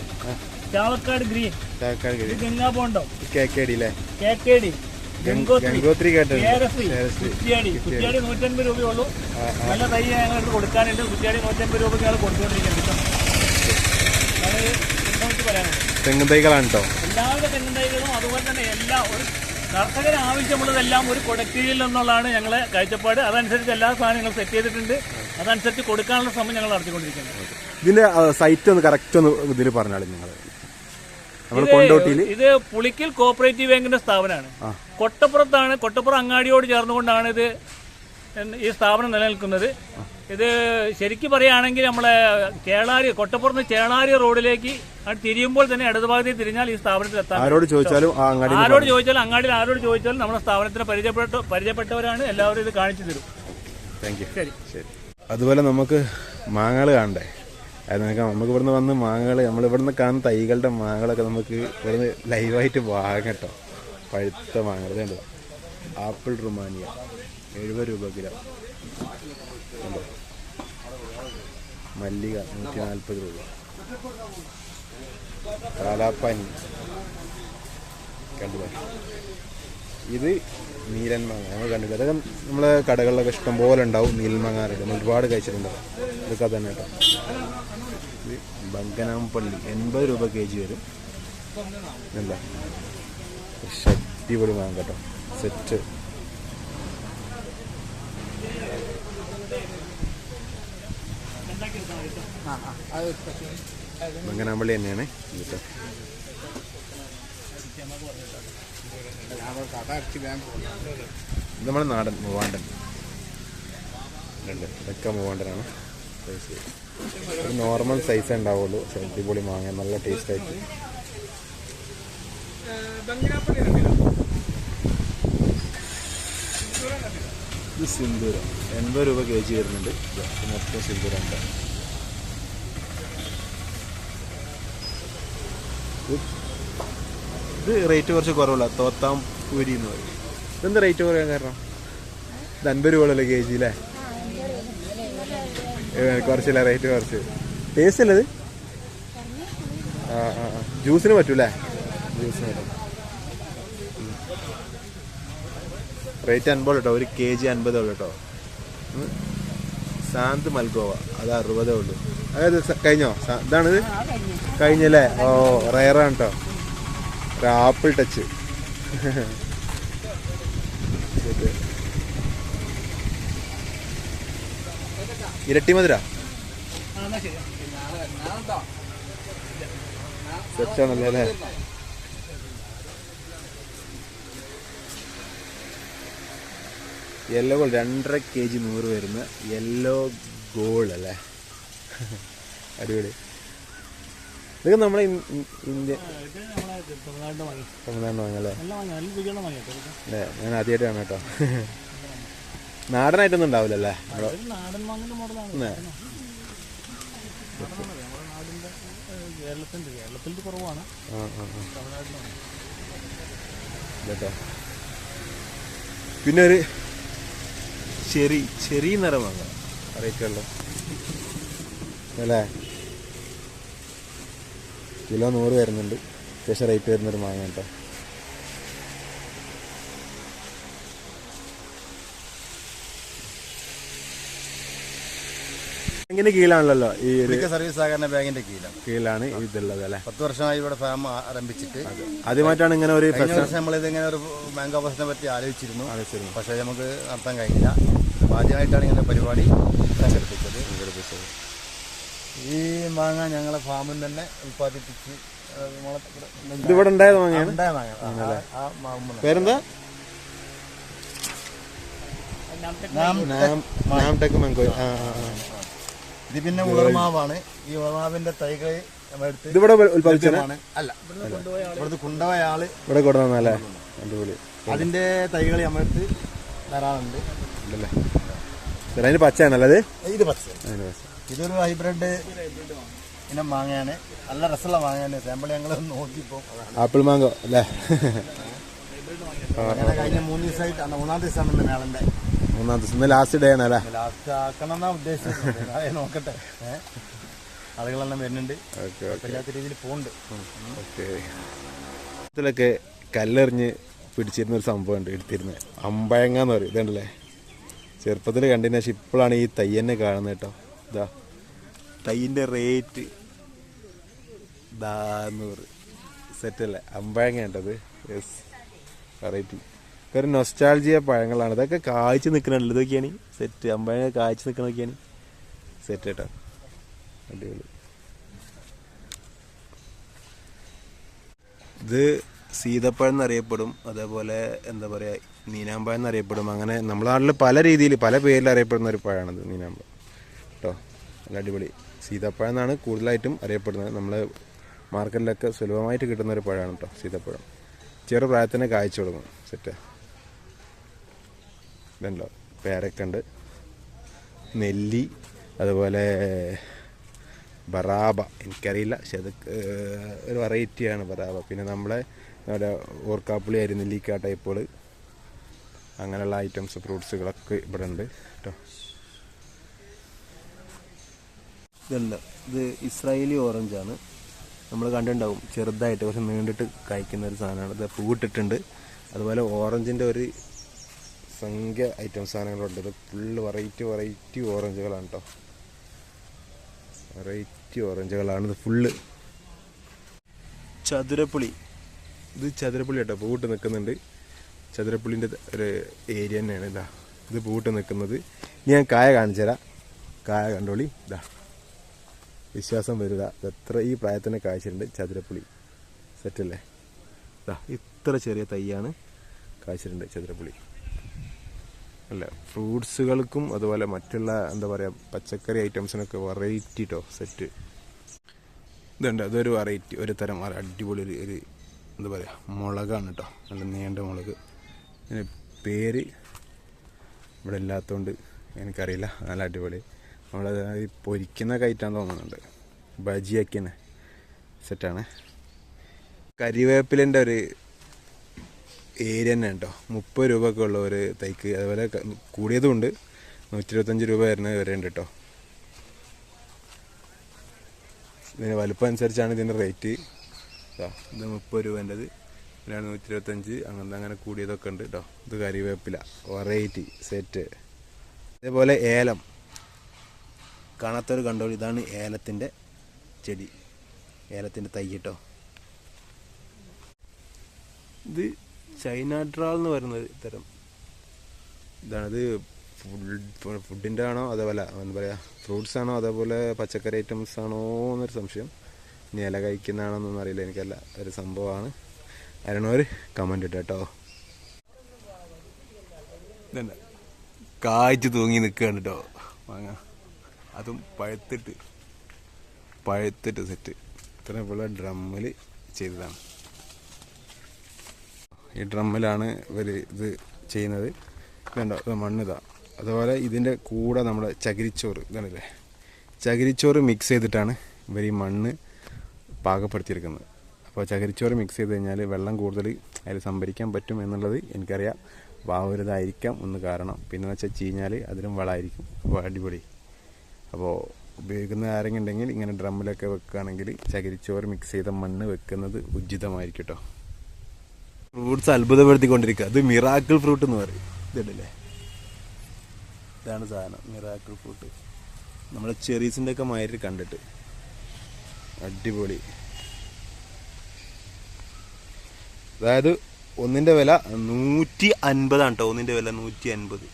ചാവക്കാട് ഗ്രീൻ, ഗംഗാ ബോണ്ടം, കേക്കേടി, ഗംഗോത്രി, കുറ്റിയാടി. കുറ്റിയാടി 150 രൂപയുള്ളൂ. നല്ല തൈ ഞങ്ങൾക്ക് കൊടുക്കാനുണ്ട്. കുറ്റിയാടി 150 രൂപയ്ക്ക് ഞങ്ങൾ കൊടുത്തുകൊണ്ടിരിക്കുന്നുണ്ട്. പറയാനുണ്ട് തെങ്ങും തൈകളാണ് കേട്ടോ. എല്ലാവരുടെ തെങ്ങും തൈകളും അതുപോലെ തന്നെ എല്ലാം ഒരു കർഷകന് ആവശ്യമുള്ളതെല്ലാം ഒരു കൊടക്കീഴിൽ നിന്നുള്ളതാണ് ഞങ്ങളെ കാഴ്ചപ്പാട്. അതനുസരിച്ച് എല്ലാ സാധനങ്ങളും സെറ്റ് ചെയ്തിട്ടുണ്ട്. അതനുസരിച്ച് കൊടുക്കാനുള്ള ശ്രമം ഞങ്ങൾ നടത്തിക്കൊണ്ടിരിക്കുന്നത്. ഇതിന്റെ സൈറ്റ് ഒന്ന് കറക്റ്റ് ഒന്ന് ഇതിൽ പറഞ്ഞാലും നിങ്ങൾ. ഇത് പുളിക്കൽ കോഓപ്പറേറ്റീവ് ബാങ്കിന്റെ സ്ഥാപനമാണ്. കൊട്ടപ്പുറത്താണ്. കൊട്ടപ്പുറം അങ്ങാടിയോട് ചേർന്നുകൊണ്ടാണ് ഇത് ഈ സ്ഥാപനം നിലനിൽക്കുന്നത്. ഇത് ശരിക്കും പറയുകയാണെങ്കിൽ നമ്മളെ കൊട്ടപ്പുറത്ത് ചേളാരി റോഡിലേക്ക് തിരിയുമ്പോൾ തന്നെ ഇടതുഭാഗത്തേക്ക് തിരിഞ്ഞാൽ ഈ സ്ഥാപനത്തിൽ എത്താം. ആരോട് ചോദിച്ചാലും അങ്ങാടിയിൽ ആരോട് ചോദിച്ചാലും നമ്മുടെ സ്ഥാപനത്തിന് പരിചയപ്പെട്ടവരാണ്. എല്ലാവരും ഇത് കാണിച്ചു തരും. Thank you. ശരി. അതുപോലെ നമുക്ക് മാങ്ങകൾ കാണണ്ടേ? അത് നമുക്ക് ഇവിടുന്ന് വന്ന് മാങ്ങകൾ, നമ്മളിവിടുന്ന് കാണുന്ന തൈകളുടെ മാങ്ങകളൊക്കെ നമുക്ക് ഇവിടുന്ന് ലൈവായിട്ട് വാങ്ങാം കേട്ടോ. പഴുത്ത മാങ്ങകൾ കണ്ടോ. ആപ്പിൾ റുമാനിയ 70 രൂപ കിലോ. കണ്ടോ. മല്ലിക 140 രൂപ. കാലാപ്പാനി കണ്ടില്ല. ഇത് നീലൻ മാങ്ങ നമ്മൾ കണ്ടില്ല. അതൊക്കെ നമ്മളെ കടകളിലൊക്കെ ഇഷ്ടം പോലെ ഉണ്ടാവും. നീലൻ മാങ്ങ നമ്മൾ ഒരുപാട് കഴിച്ചിട്ടുണ്ടാവും. ഇതൊക്കെ തന്നെ കേട്ടോ. ഇത് ബങ്കനാമ്പള്ളി 80 രൂപ kg വരും. അല്ല അടിപൊളി മാങ്ങ കേട്ടോ. സെറ്റ്. ബങ്കനാമ്പള്ളി തന്നെയാണ് കേട്ടോ. ഇത് നമ്മുടെ നാടൻ മൂവാണ്ടൻ. ഇതൊക്കെ മൂവാണ്ടനാണ്. ഒരു നോർമൽ സൈസേ ഉണ്ടാവുള്ളൂ. അടിപൊളി മാങ്ങ, നല്ല ടേസ്റ്റ് ആയിട്ട്. ഇത് സിന്ദൂരം 80 രൂപ kg വരുന്നുണ്ട്. മൊത്തം സിന്ദൂരം ഉണ്ട്. ഇത് റേറ്റ് കുറച്ച് കുറവുള്ള തോത്താംപൂരി എന്ന് പറയും. ഇതെന്താ റേറ്റ് കുറയാൻ കാരണം? ഇത് 50 രൂപ ഉള്ളല്ലോ kg അല്ലേ? കുറച്ചില്ല, റേറ്റ് കുറച്ച്. ടേസ്റ്റ് അല്ലേ ഇത്? ജ്യൂസിന് പറ്റൂലേ? ജ്യൂസിന് പറ്റും. റേറ്റ് 50 കേട്ടോ. 1 kg 50 ഉള്ളു കേട്ടോ. സാന്ത് മൽഗോവ അത് 60 ഉള്ളൂ. അതായത് കഴിഞ്ഞോ? ഇതാണിത് കഴിഞ്ഞല്ലേ? ഓ റയറാണ് കേട്ടോ. ഒരു ആപ്പിൾ ടച്ച്. ഇരട്ടി മധുര സെറ്റാണല്ലേ അല്ലേ? യെല്ലോ ഗോൾഡ് 2.5 kg 100 വരുന്ന യെല്ലോ ഗോൾഡ് അല്ലേ? അടിപൊളി. ഇതൊക്കെ നമ്മളെ ഇന്ത്യ തമിഴ്നാട് വാങ്ങല്ലേ? അല്ലേ? ഞാൻ ആദ്യമായിട്ടാണ് കേട്ടോ. നാടനായിട്ടൊന്നും ഉണ്ടാവില്ലല്ലേ? പിന്നെ ഒരു ചെറിയ നിറം വാങ്ങാം അറിയിക്കല്ലോ അല്ലേ? കിലോ 100 വരുന്നുണ്ട്. അത്യാവശ്യം റേറ്റ് വരുന്നൊരു മാങ്ങ കേട്ടോ. ബാങ്കിന്റെ കീഴിലാണല്ലോ ഈ സർവീസ് സഹകരണ ബാങ്കിന്റെ കീഴിലാണ് ഇതുള്ളത് അല്ലേ? 10 വർഷമായി ഇവിടെ ഫാം ആരംഭിച്ചിട്ട്. ആദ്യമായിട്ടാണ് ഇങ്ങനെ ഒരു നമ്മളിത് ഇങ്ങനെ ഒരു ബാങ്ക് ഓഫീസിനെ പറ്റി ആലോചിച്ചിരുന്നു. പക്ഷേ നമുക്ക് നടത്താൻ കഴിഞ്ഞില്ല. ആദ്യമായിട്ടാണ് ഇങ്ങനെ പരിപാടി സംഘടിപ്പിച്ചത്. ഈ മാങ്ങ ഞങ്ങളെ ഫാമിൽ തന്നെ ഉൽപ്പാദിപ്പിച്ച് ഇതിവിടെ ഉണ്ടായ മാങ്ങയാണ്. പേരെന്താ? ഇത് പിന്നെ ഉളർമാവാണ്. ഈ ഉളർമാവിന്റെ തൈകൾ ഇതിവിടെ ഉൽപ്പാദിച്ചതാണ്. അല്ല, ഇവിടുത്തെ കൊണ്ടുപോയ ആള് ഇവിടെ കൊടുന്നല്ലേ? അടിപൊളി. അതിന്റെ തൈകൾ നമ്മളെടുത്ത് ധാരാളുണ്ട്. അതിന് പച്ചയാണല്ലത്? ഇത് പച്ച. ഇതൊരു ഹൈബ്രിഡ് ഇനം മാങ്ങയാണ്. നല്ല രസമുള്ള മാങ്ങയാണ്. സാമ്പിൾ ഞങ്ങൾ നോക്കിപ്പോ ആപ്പിൾ മാങ്കോ അല്ലേ? കഴിഞ്ഞ 3 ദിവസമായിട്ട് 3-ാം ദിവസമാണ് മേളന്റെ. 3-ാം ദിവസം ലാസ്റ്റ് ഡേ ആണ് അല്ലേ? ലാസ്റ്റ് ആക്കണം എന്നാ ഉദ്ദേശിച്ചത്. നോക്കട്ടെ, ആളുകളെല്ലാം വരുന്നുണ്ട്. എല്ലാത്ത രീതിയിൽ പോകുന്നുണ്ട്. ഇതിലൊക്കെ കല്ലെറിഞ്ഞ് പിടിച്ചിരുന്നൊരു സംഭവമുണ്ട്, എടുത്തിരുന്നത് അമ്പഴങ്ങാന്ന് പറയും. ഇതുണ്ടല്ലേ? ചെറുപ്പത്തിൽ കണ്ടതിന് ശേഷം ഇപ്പോഴാണ് ഈ തൈ തന്നെ കാണുന്നത് കേട്ടോ. ഇതാ തൈൻ്റെ റേറ്റ് 400 സെറ്റല്ലേ? അമ്പഴങ്ങ ഉണ്ടത്. Yes, variety. ഒരു നൊസ്റ്റാൾജിയ പഴങ്ങളാണ് ഇതൊക്കെ. കായ്ച്ച് നിൽക്കണല്ലോ ഇതൊക്കെയാണ് സെറ്റ്. അമ്പഴങ്ങ കായ്ച്ച് നിൽക്കണതൊക്കെയാണ് സെറ്റ് കേട്ടോ. അടിപൊളി. ഇത് സീതപ്പഴം എന്നറിയപ്പെടും. അതേപോലെ എന്താ പറയുക, നീനാമ്പഴം എന്നറിയപ്പെടും. അങ്ങനെ നമ്മുടെ നാട്ടിൽ പല രീതിയിൽ പല പേരിൽ അറിയപ്പെടുന്ന ഒരു പഴമാണിത്, നീനാമ്പഴം കേട്ടോ. നല്ല അടിപൊളി. സീതപ്പഴം എന്നാണ് കൂടുതലായിട്ടും അറിയപ്പെടുന്നത്. നമ്മൾ മാർക്കറ്റിലൊക്കെ സുലഭമായിട്ട് കിട്ടുന്ന ഒരു പഴമാണ് കേട്ടോ സീതപ്പഴം. ചെറു പ്രായത്തിന് കായ്ച്ചു തുടങ്ങും. സെറ്റ്. ഇതുണ്ടല്ലോ, പേരക്കുണ്ട്, നെല്ലി, അതുപോലെ ബറാബ. എനിക്കറിയില്ല, പക്ഷെ അത് ഒരു വെറൈറ്റിയാണ് ബറാബ. പിന്നെ നമ്മുടെ ഓർക്കാപ്പുളി, അരിനെല്ലിക്ക ടൈപ്പുകൾ, അങ്ങനെയുള്ള ഐറ്റംസ് ഫ്രൂട്ട്സുകളൊക്കെ ഇവിടെ ഉണ്ട് കേട്ടോ. ഇതല്ല, ഇത് ഇസ്രായേലി ഓറഞ്ചാണ്. നമ്മൾ കണ്ടിട്ടുണ്ടാവും, ചെറുതായിട്ട് കുറച്ച് നീണ്ടിട്ട് കഴിക്കുന്ന ഒരു സാധനമാണ്. ഇത് പൂവിട്ടിട്ടുണ്ട്. അതുപോലെ ഓറഞ്ചിൻ്റെ ഒരു സംഖ്യ ഐറ്റം സാധനങ്ങളുണ്ട്. ഇത് ഫുള്ള് വെറൈറ്റി ഓറഞ്ചുകളാണ് കേട്ടോ. വെറൈറ്റി ഓറഞ്ചുകളാണ് ഇത് ഫുള്ള്. ചതുരപ്പുളി, ഇത് ചതുരപ്പുളി കേട്ടോ. പൂവിട്ട് നിൽക്കുന്നുണ്ട്. ചതുരപ്പുളിൻ്റെ ഒരു ഏരിയ തന്നെയാണ്. ഇതാ ഇത് പൂവിട്ട് നിൽക്കുന്നത്. ഞാൻ കായ കാണിച്ചു തരാം. കായ കണ്ടോളി. ഇതാ, വിശ്വാസം വരിക. എത്ര ഈ പ്രായത്തിന് കായ്ച്ചിട്ടുണ്ട് ചതുരപ്പുളി. സെറ്റല്ലേ? ഇതാ ഇത്ര ചെറിയ തൈയാണ് കായ്ച്ചിട്ടുണ്ട് ചതുരപ്പുളി. അല്ല, ഫ്രൂട്ട്സുകൾക്കും അതുപോലെ മറ്റുള്ള എന്താ പറയുക പച്ചക്കറി ഐറ്റംസിനൊക്കെ വെറൈറ്റി കേട്ടോ സെറ്റ്. ഇതുണ്ട്, അതൊരു വെറൈറ്റി, ഒരു തരം അടിപൊളി ഒരു എന്താ പറയുക മുളകാണ് കേട്ടോ. നല്ല നീണ്ട മുളക്. അതിന് പേര് ഇവിടെ ഇല്ലാത്തതുകൊണ്ട് എനിക്കറിയില്ല. നല്ല അടിപൊളി. നമ്മളത് ഈ പൊരിക്കുന്ന കയറ്റാൻ തോന്നുന്നുണ്ട്. ബജിയാക്കിനെ സെറ്റാണ്. കരിവേപ്പിലിൻ്റെ ഒരു ഏരിയ തന്നെ കേട്ടോ. 30 രൂപയൊക്കെ ഉള്ള ഒരു തൈക്ക്. അതുപോലെ കൂടിയതും ഉണ്ട്. 125 രൂപ വരുന്നത് വരെ ഉണ്ട് കേട്ടോ. ഇതിന് വലുപ്പം അനുസരിച്ചാണ് ഇതിൻ്റെ റേറ്റ്. ഇത് 30 രൂപേൻ്റെത്, പിന്നെ 125, അങ്ങനെ കൂടിയതൊക്കെ ഉണ്ട് കേട്ടോ. ഇത് കരിവേപ്പില വെറൈറ്റി സെറ്റ്. അതേപോലെ ഏലം. കാണാത്തവർ കണ്ടോളൂ, ഇതാണ് ഏലത്തിൻ്റെ ചെടി, ഏലത്തിൻ്റെ തൈ കേട്ടോ. ഇത് ചൈന ഡ്രാൾ എന്ന് പറയുന്നത് ഇത്തരം ഇതാണിത്. ഫുഡിൻ്റെ ആണോ അതേപോലെ എന്താ പറയുക, ഫ്രൂട്ട്സ് ആണോ അതേപോലെ പച്ചക്കറി ഐറ്റംസ് ആണോ എന്നൊരു സംശയം. ഇനി ഇല കഴിക്കുന്നതാണോ എന്നൊന്നും അറിയില്ല, എനിക്കല്ല. ഒരു സംഭവമാണ്. അറിയണവർ കമൻ്റ് ഇട്ടോ കേട്ടോ. ഇതന്നെ കായ്ച്ച് തൂങ്ങി നിൽക്കുകയാണ് കേട്ടോ മാങ്ങ. അതും പഴുത്തിട്ട് സെറ്റ്. ഇത്രയും പോലെ ഡ്രമ്മിൽ ചെയ്തതാണ്. ഈ ഡ്രമ്മിലാണ് ഇവർ ഇത് ചെയ്യുന്നത്. ഇതുണ്ടോ, ഇത് മണ്ണിതാ. അതുപോലെ ഇതിൻ്റെ കൂടെ നമ്മുടെ ചകിരിച്ചോറ്, ഇതാണല്ലേ, ചകിരിച്ചോറ് മിക്സ് ചെയ്തിട്ടാണ് ഇവർ ഈ മണ്ണ് പാകപ്പെടുത്തിയെടുക്കുന്നത്. അപ്പോൾ ചകിരിച്ചോറ് മിക്സ് ചെയ്ത് കഴിഞ്ഞാൽ വെള്ളം കൂടുതൽ അതിൽ സംഭരിക്കാൻ പറ്റും എന്നുള്ളത് എനിക്കറിയാം. അപ്പോൾ ആ ഒരു ഇതായിരിക്കാം ഒന്ന് കാരണം. പിന്നെന്ന് വെച്ചാൽ ചീഞ്ഞാൽ അതിലും വളമായിരിക്കും. അപ്പോൾ അടിപൊളി. അപ്പോൾ ഉപയോഗിക്കുന്ന ആരെങ്കിലും ഉണ്ടെങ്കിൽ ഇങ്ങനെ ഡ്രമ്മിലൊക്കെ വെക്കുകയാണെങ്കിൽ ചകിരിച്ചോറ് മിക്സ് ചെയ്ത മണ്ണ് വെക്കുന്നത് ഉചിതമായിരിക്കും കേട്ടോ. ഫ്രൂട്ട്സ് അത്ഭുതപ്പെടുത്തിക്കൊണ്ടിരിക്കുക. അത് മിറാക്കിൾ ഫ്രൂട്ട് എന്ന് പറയും. ഇതുണ്ടല്ലേ, ഇതാണ് സാധനം, മിറാക്കിൾ ഫ്രൂട്ട്. നമ്മളെ ചെറീസിൻ്റെ ഒക്കെ മാതിരി കണ്ടിട്ട് അടിപൊളി. അതായത് ഒന്നിൻ്റെ വില 150 കേട്ടോ. ഒന്നിൻ്റെ വില 150.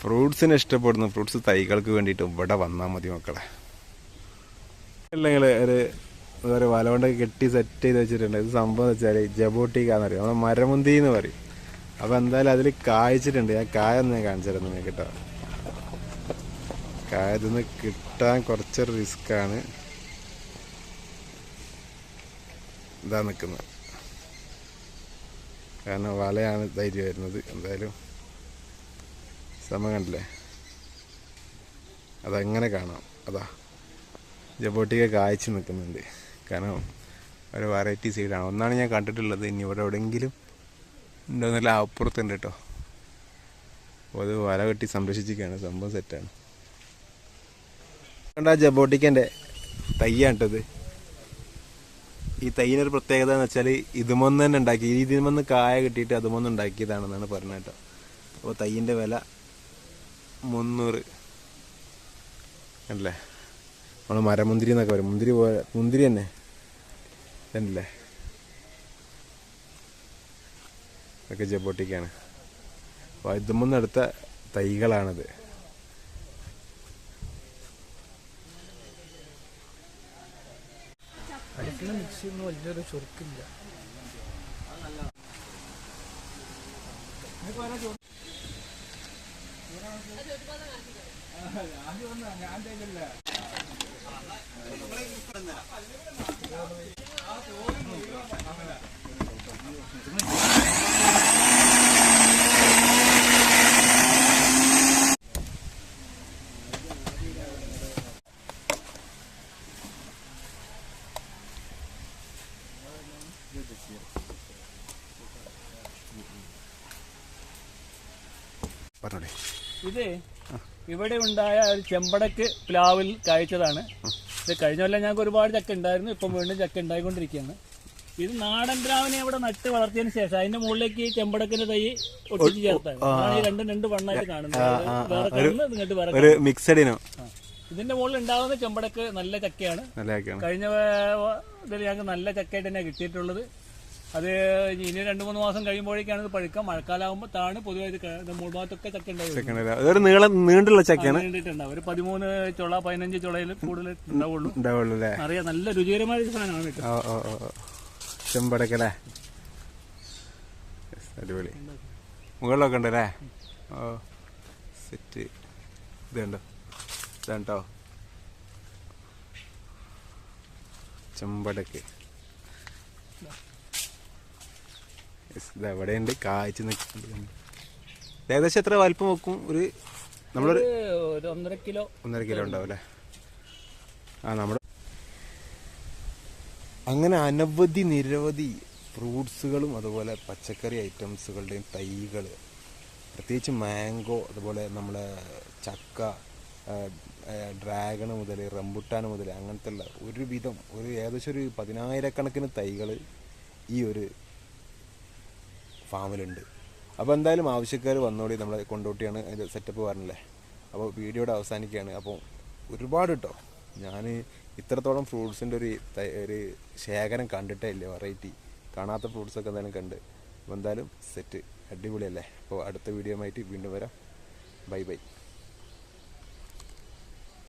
ഫ്രൂട്ട്സിനെ ഇഷ്ടപ്പെടുന്ന ഫ്രൂട്ട്സ് തൈകൾക്ക് വേണ്ടിയിട്ട് ഇവിടെ വന്നാൽ മതി മക്കളെ. അല്ലെങ്കിൽ ഒരു വല കൊണ്ടൊക്കെ കെട്ടി സെറ്റ് ചെയ്ത് വെച്ചിട്ടുണ്ട്. ഇത് സംഭവം എന്ന് വെച്ചാൽ ജബോട്ടിക്കാന്ന് പറയും, നമ്മളെ മരമുന്തി എന്ന് പറയും. അപ്പോൾ എന്തായാലും അതിൽ കായ്ച്ചിട്ടുണ്ട്. ഞാൻ കായ ഒന്ന് ഞാൻ കാണിച്ചു തരുന്നത് കേട്ടോ. കായ ഇതൊന്ന് കിട്ടാൻ കുറച്ചൊരു റിസ്ക്കാണ്. ഇതാ നിൽക്കുന്നത്, കാരണം വലയാണ് ധൈര്യം വരുന്നത്. എന്തായാലും സമയം കണ്ടില്ലേ, അതങ്ങനെ കാണാം. അതാ ജബോട്ടിക്ക കായ്ച്ച് നിൽക്കുന്നുണ്ട്. കാരണം ഒരു വെറൈറ്റി സീഡാണ്. ഒന്നാണ് ഞാൻ കണ്ടിട്ടുള്ളത്. ഇനി ഇവിടെ എവിടെയെങ്കിലും ഉണ്ടോന്നല്ല, അപ്പുറത്തുണ്ട് കേട്ടോ. അപ്പോൾ അത് വല കെട്ടി സംരക്ഷിച്ചിരിക്കുകയാണ്. സംഭവം സെറ്റാണ്. കണ്ട ജബോട്ടിക്കൻ്റെ തയ്യാണ് കേട്ടത്. ഈ തൈയിനൊരു പ്രത്യേകത എന്ന് വെച്ചാൽ ഇതുമൊന്ന് തന്നെ ഉണ്ടാക്കി, ഇതിമൊന്ന് കായ കിട്ടിയിട്ട് അതുമൊന്ന് ഉണ്ടാക്കിയതാണെന്നാണ് പറഞ്ഞത് കേട്ടോ. അപ്പോൾ തൈയിൻ്റെ വില 300 അല്ലേ. നമ്മൾ മരമുന്തിരി എന്നൊക്കെ പറയും. മുന്തിരി തന്നെ തന്നെയല്ലേ. ഒക്കെ ജബോട്ടിക്കാണ്. അപ്പോൾ ഇതുമൊന്നെടുത്ത തൈകളാണത്. മിക്സിയൊന്നും വലിയൊരു ചുരുക്കില്ല. പറഞ്ഞോളേ. ഇത് ഇവിടെ ഉണ്ടായ ഒരു ചെമ്പടക്ക് പ്ലാവിൽ കായ്ച്ചതാണ്. ഇത് കഴിഞ്ഞ കൊല്ലം ഞങ്ങൾക്ക് ഒരുപാട് ചക്ക ഉണ്ടായിരുന്നു. ഇപ്പം വീണ്ടും ചക്ക ഉണ്ടായിക്കൊണ്ടിരിക്കുകയാണ്. ഇത് നാടൻ പ്ലാവിനെ ഇവിടെ നട്ട് വളർത്തിയതിന് ശേഷം അതിന്റെ മുകളിലേക്ക് ഈ ചെമ്പടക്കിന്റെ തൈ ഒട്ടിച്ച് ചേർത്താണ്. ഈ രണ്ട് വണ്ണായിട്ട് കാണുന്നത്. ഇതിന്റെ മുകളിൽ ഉണ്ടാകുന്ന ചെമ്പടക്ക് നല്ല ചക്കയാണ്. കഴിഞ്ഞ ഇതിൽ ഞങ്ങൾക്ക് നല്ല ചക്കയായിട്ട് തന്നെ കിട്ടിയിട്ടുള്ളത്. അത് ഇനി 2-3 മാസം കഴിയുമ്പോഴേക്കാണ് ഇത് പഴുക്കാം. മഴക്കാലാകുമ്പോൾ താണ് പൊതുവെ മുൾഭാഗത്തൊക്കെ ചക്ക നീണ്ടുള്ള ചക്കയാണ്. നീണ്ടിട്ടുണ്ടാവും. ഒരു 13 ചുള 15 ചുളയിൽ കൂടുതൽ ഉണ്ടാവുള്ളൂ. അറിയാം, നല്ല രുചികരമായ ഒരു സാധനമാണ് കേട്ടോ ചെമ്പടക്കല്ലേ. അടിപൊളി. മുകളിലൊക്കെ ഉണ്ടല്ലേ. ഓ സെറ്റ്. ഇതുണ്ടോ, ഇതാണ്ടോ ചെമ്പടക്ക്. ഇതെവിടെയുണ്ട് കായ്ച്ച് നിൽക്കുന്നുണ്ട്. ഏകദേശം എത്ര വലിപ്പം വെക്കും? നമ്മളൊരു 1.5 കിലോ ഉണ്ടാവും അല്ലേ. നമ്മുടെ അങ്ങനെ നിരവധി ഫ്രൂട്ട്സുകളും അതുപോലെ പച്ചക്കറി ഐറ്റംസുകളുടെയും തൈകൾ, പ്രത്യേകിച്ച് മാംഗോ, അതുപോലെ നമ്മളെ ചക്ക, ഡ്രാഗൺ മുതൽ റംബുട്ടാൻ മുതൽ അങ്ങനത്തെ ഒരുവിധം ഏകദേശം ഒരു 10,000 തൈകൾ ഈ ഒരു ഫാമിലുണ്ട്. അപ്പോൾ എന്തായാലും ആവശ്യക്കാർ വന്നോളി. നമ്മളെ കൊണ്ടോട്ടിയാണ് അതിൻ്റെ സെറ്റപ്പ് പറഞ്ഞില്ലേ. അപ്പോൾ വീഡിയോയുടെ അവസാനിക്കുകയാണ്. അപ്പോൾ ഒരുപാട് കേട്ടോ, ഞാൻ ഇത്രത്തോളം ഫ്രൂട്ട്സിൻ്റെ ഒരു ശേഖരം കണ്ടിട്ടേ ഇല്ല. വെറൈറ്റി കാണാത്ത ഫ്രൂട്ട്സൊക്കെ എന്തായാലും കണ്ട്. അപ്പോൾ എന്തായാലും സെറ്റ്, അടിപൊളിയല്ലേ. അപ്പോൾ അടുത്ത വീഡിയോ ആയിട്ട് വീണ്ടും വരാം. Bye bye.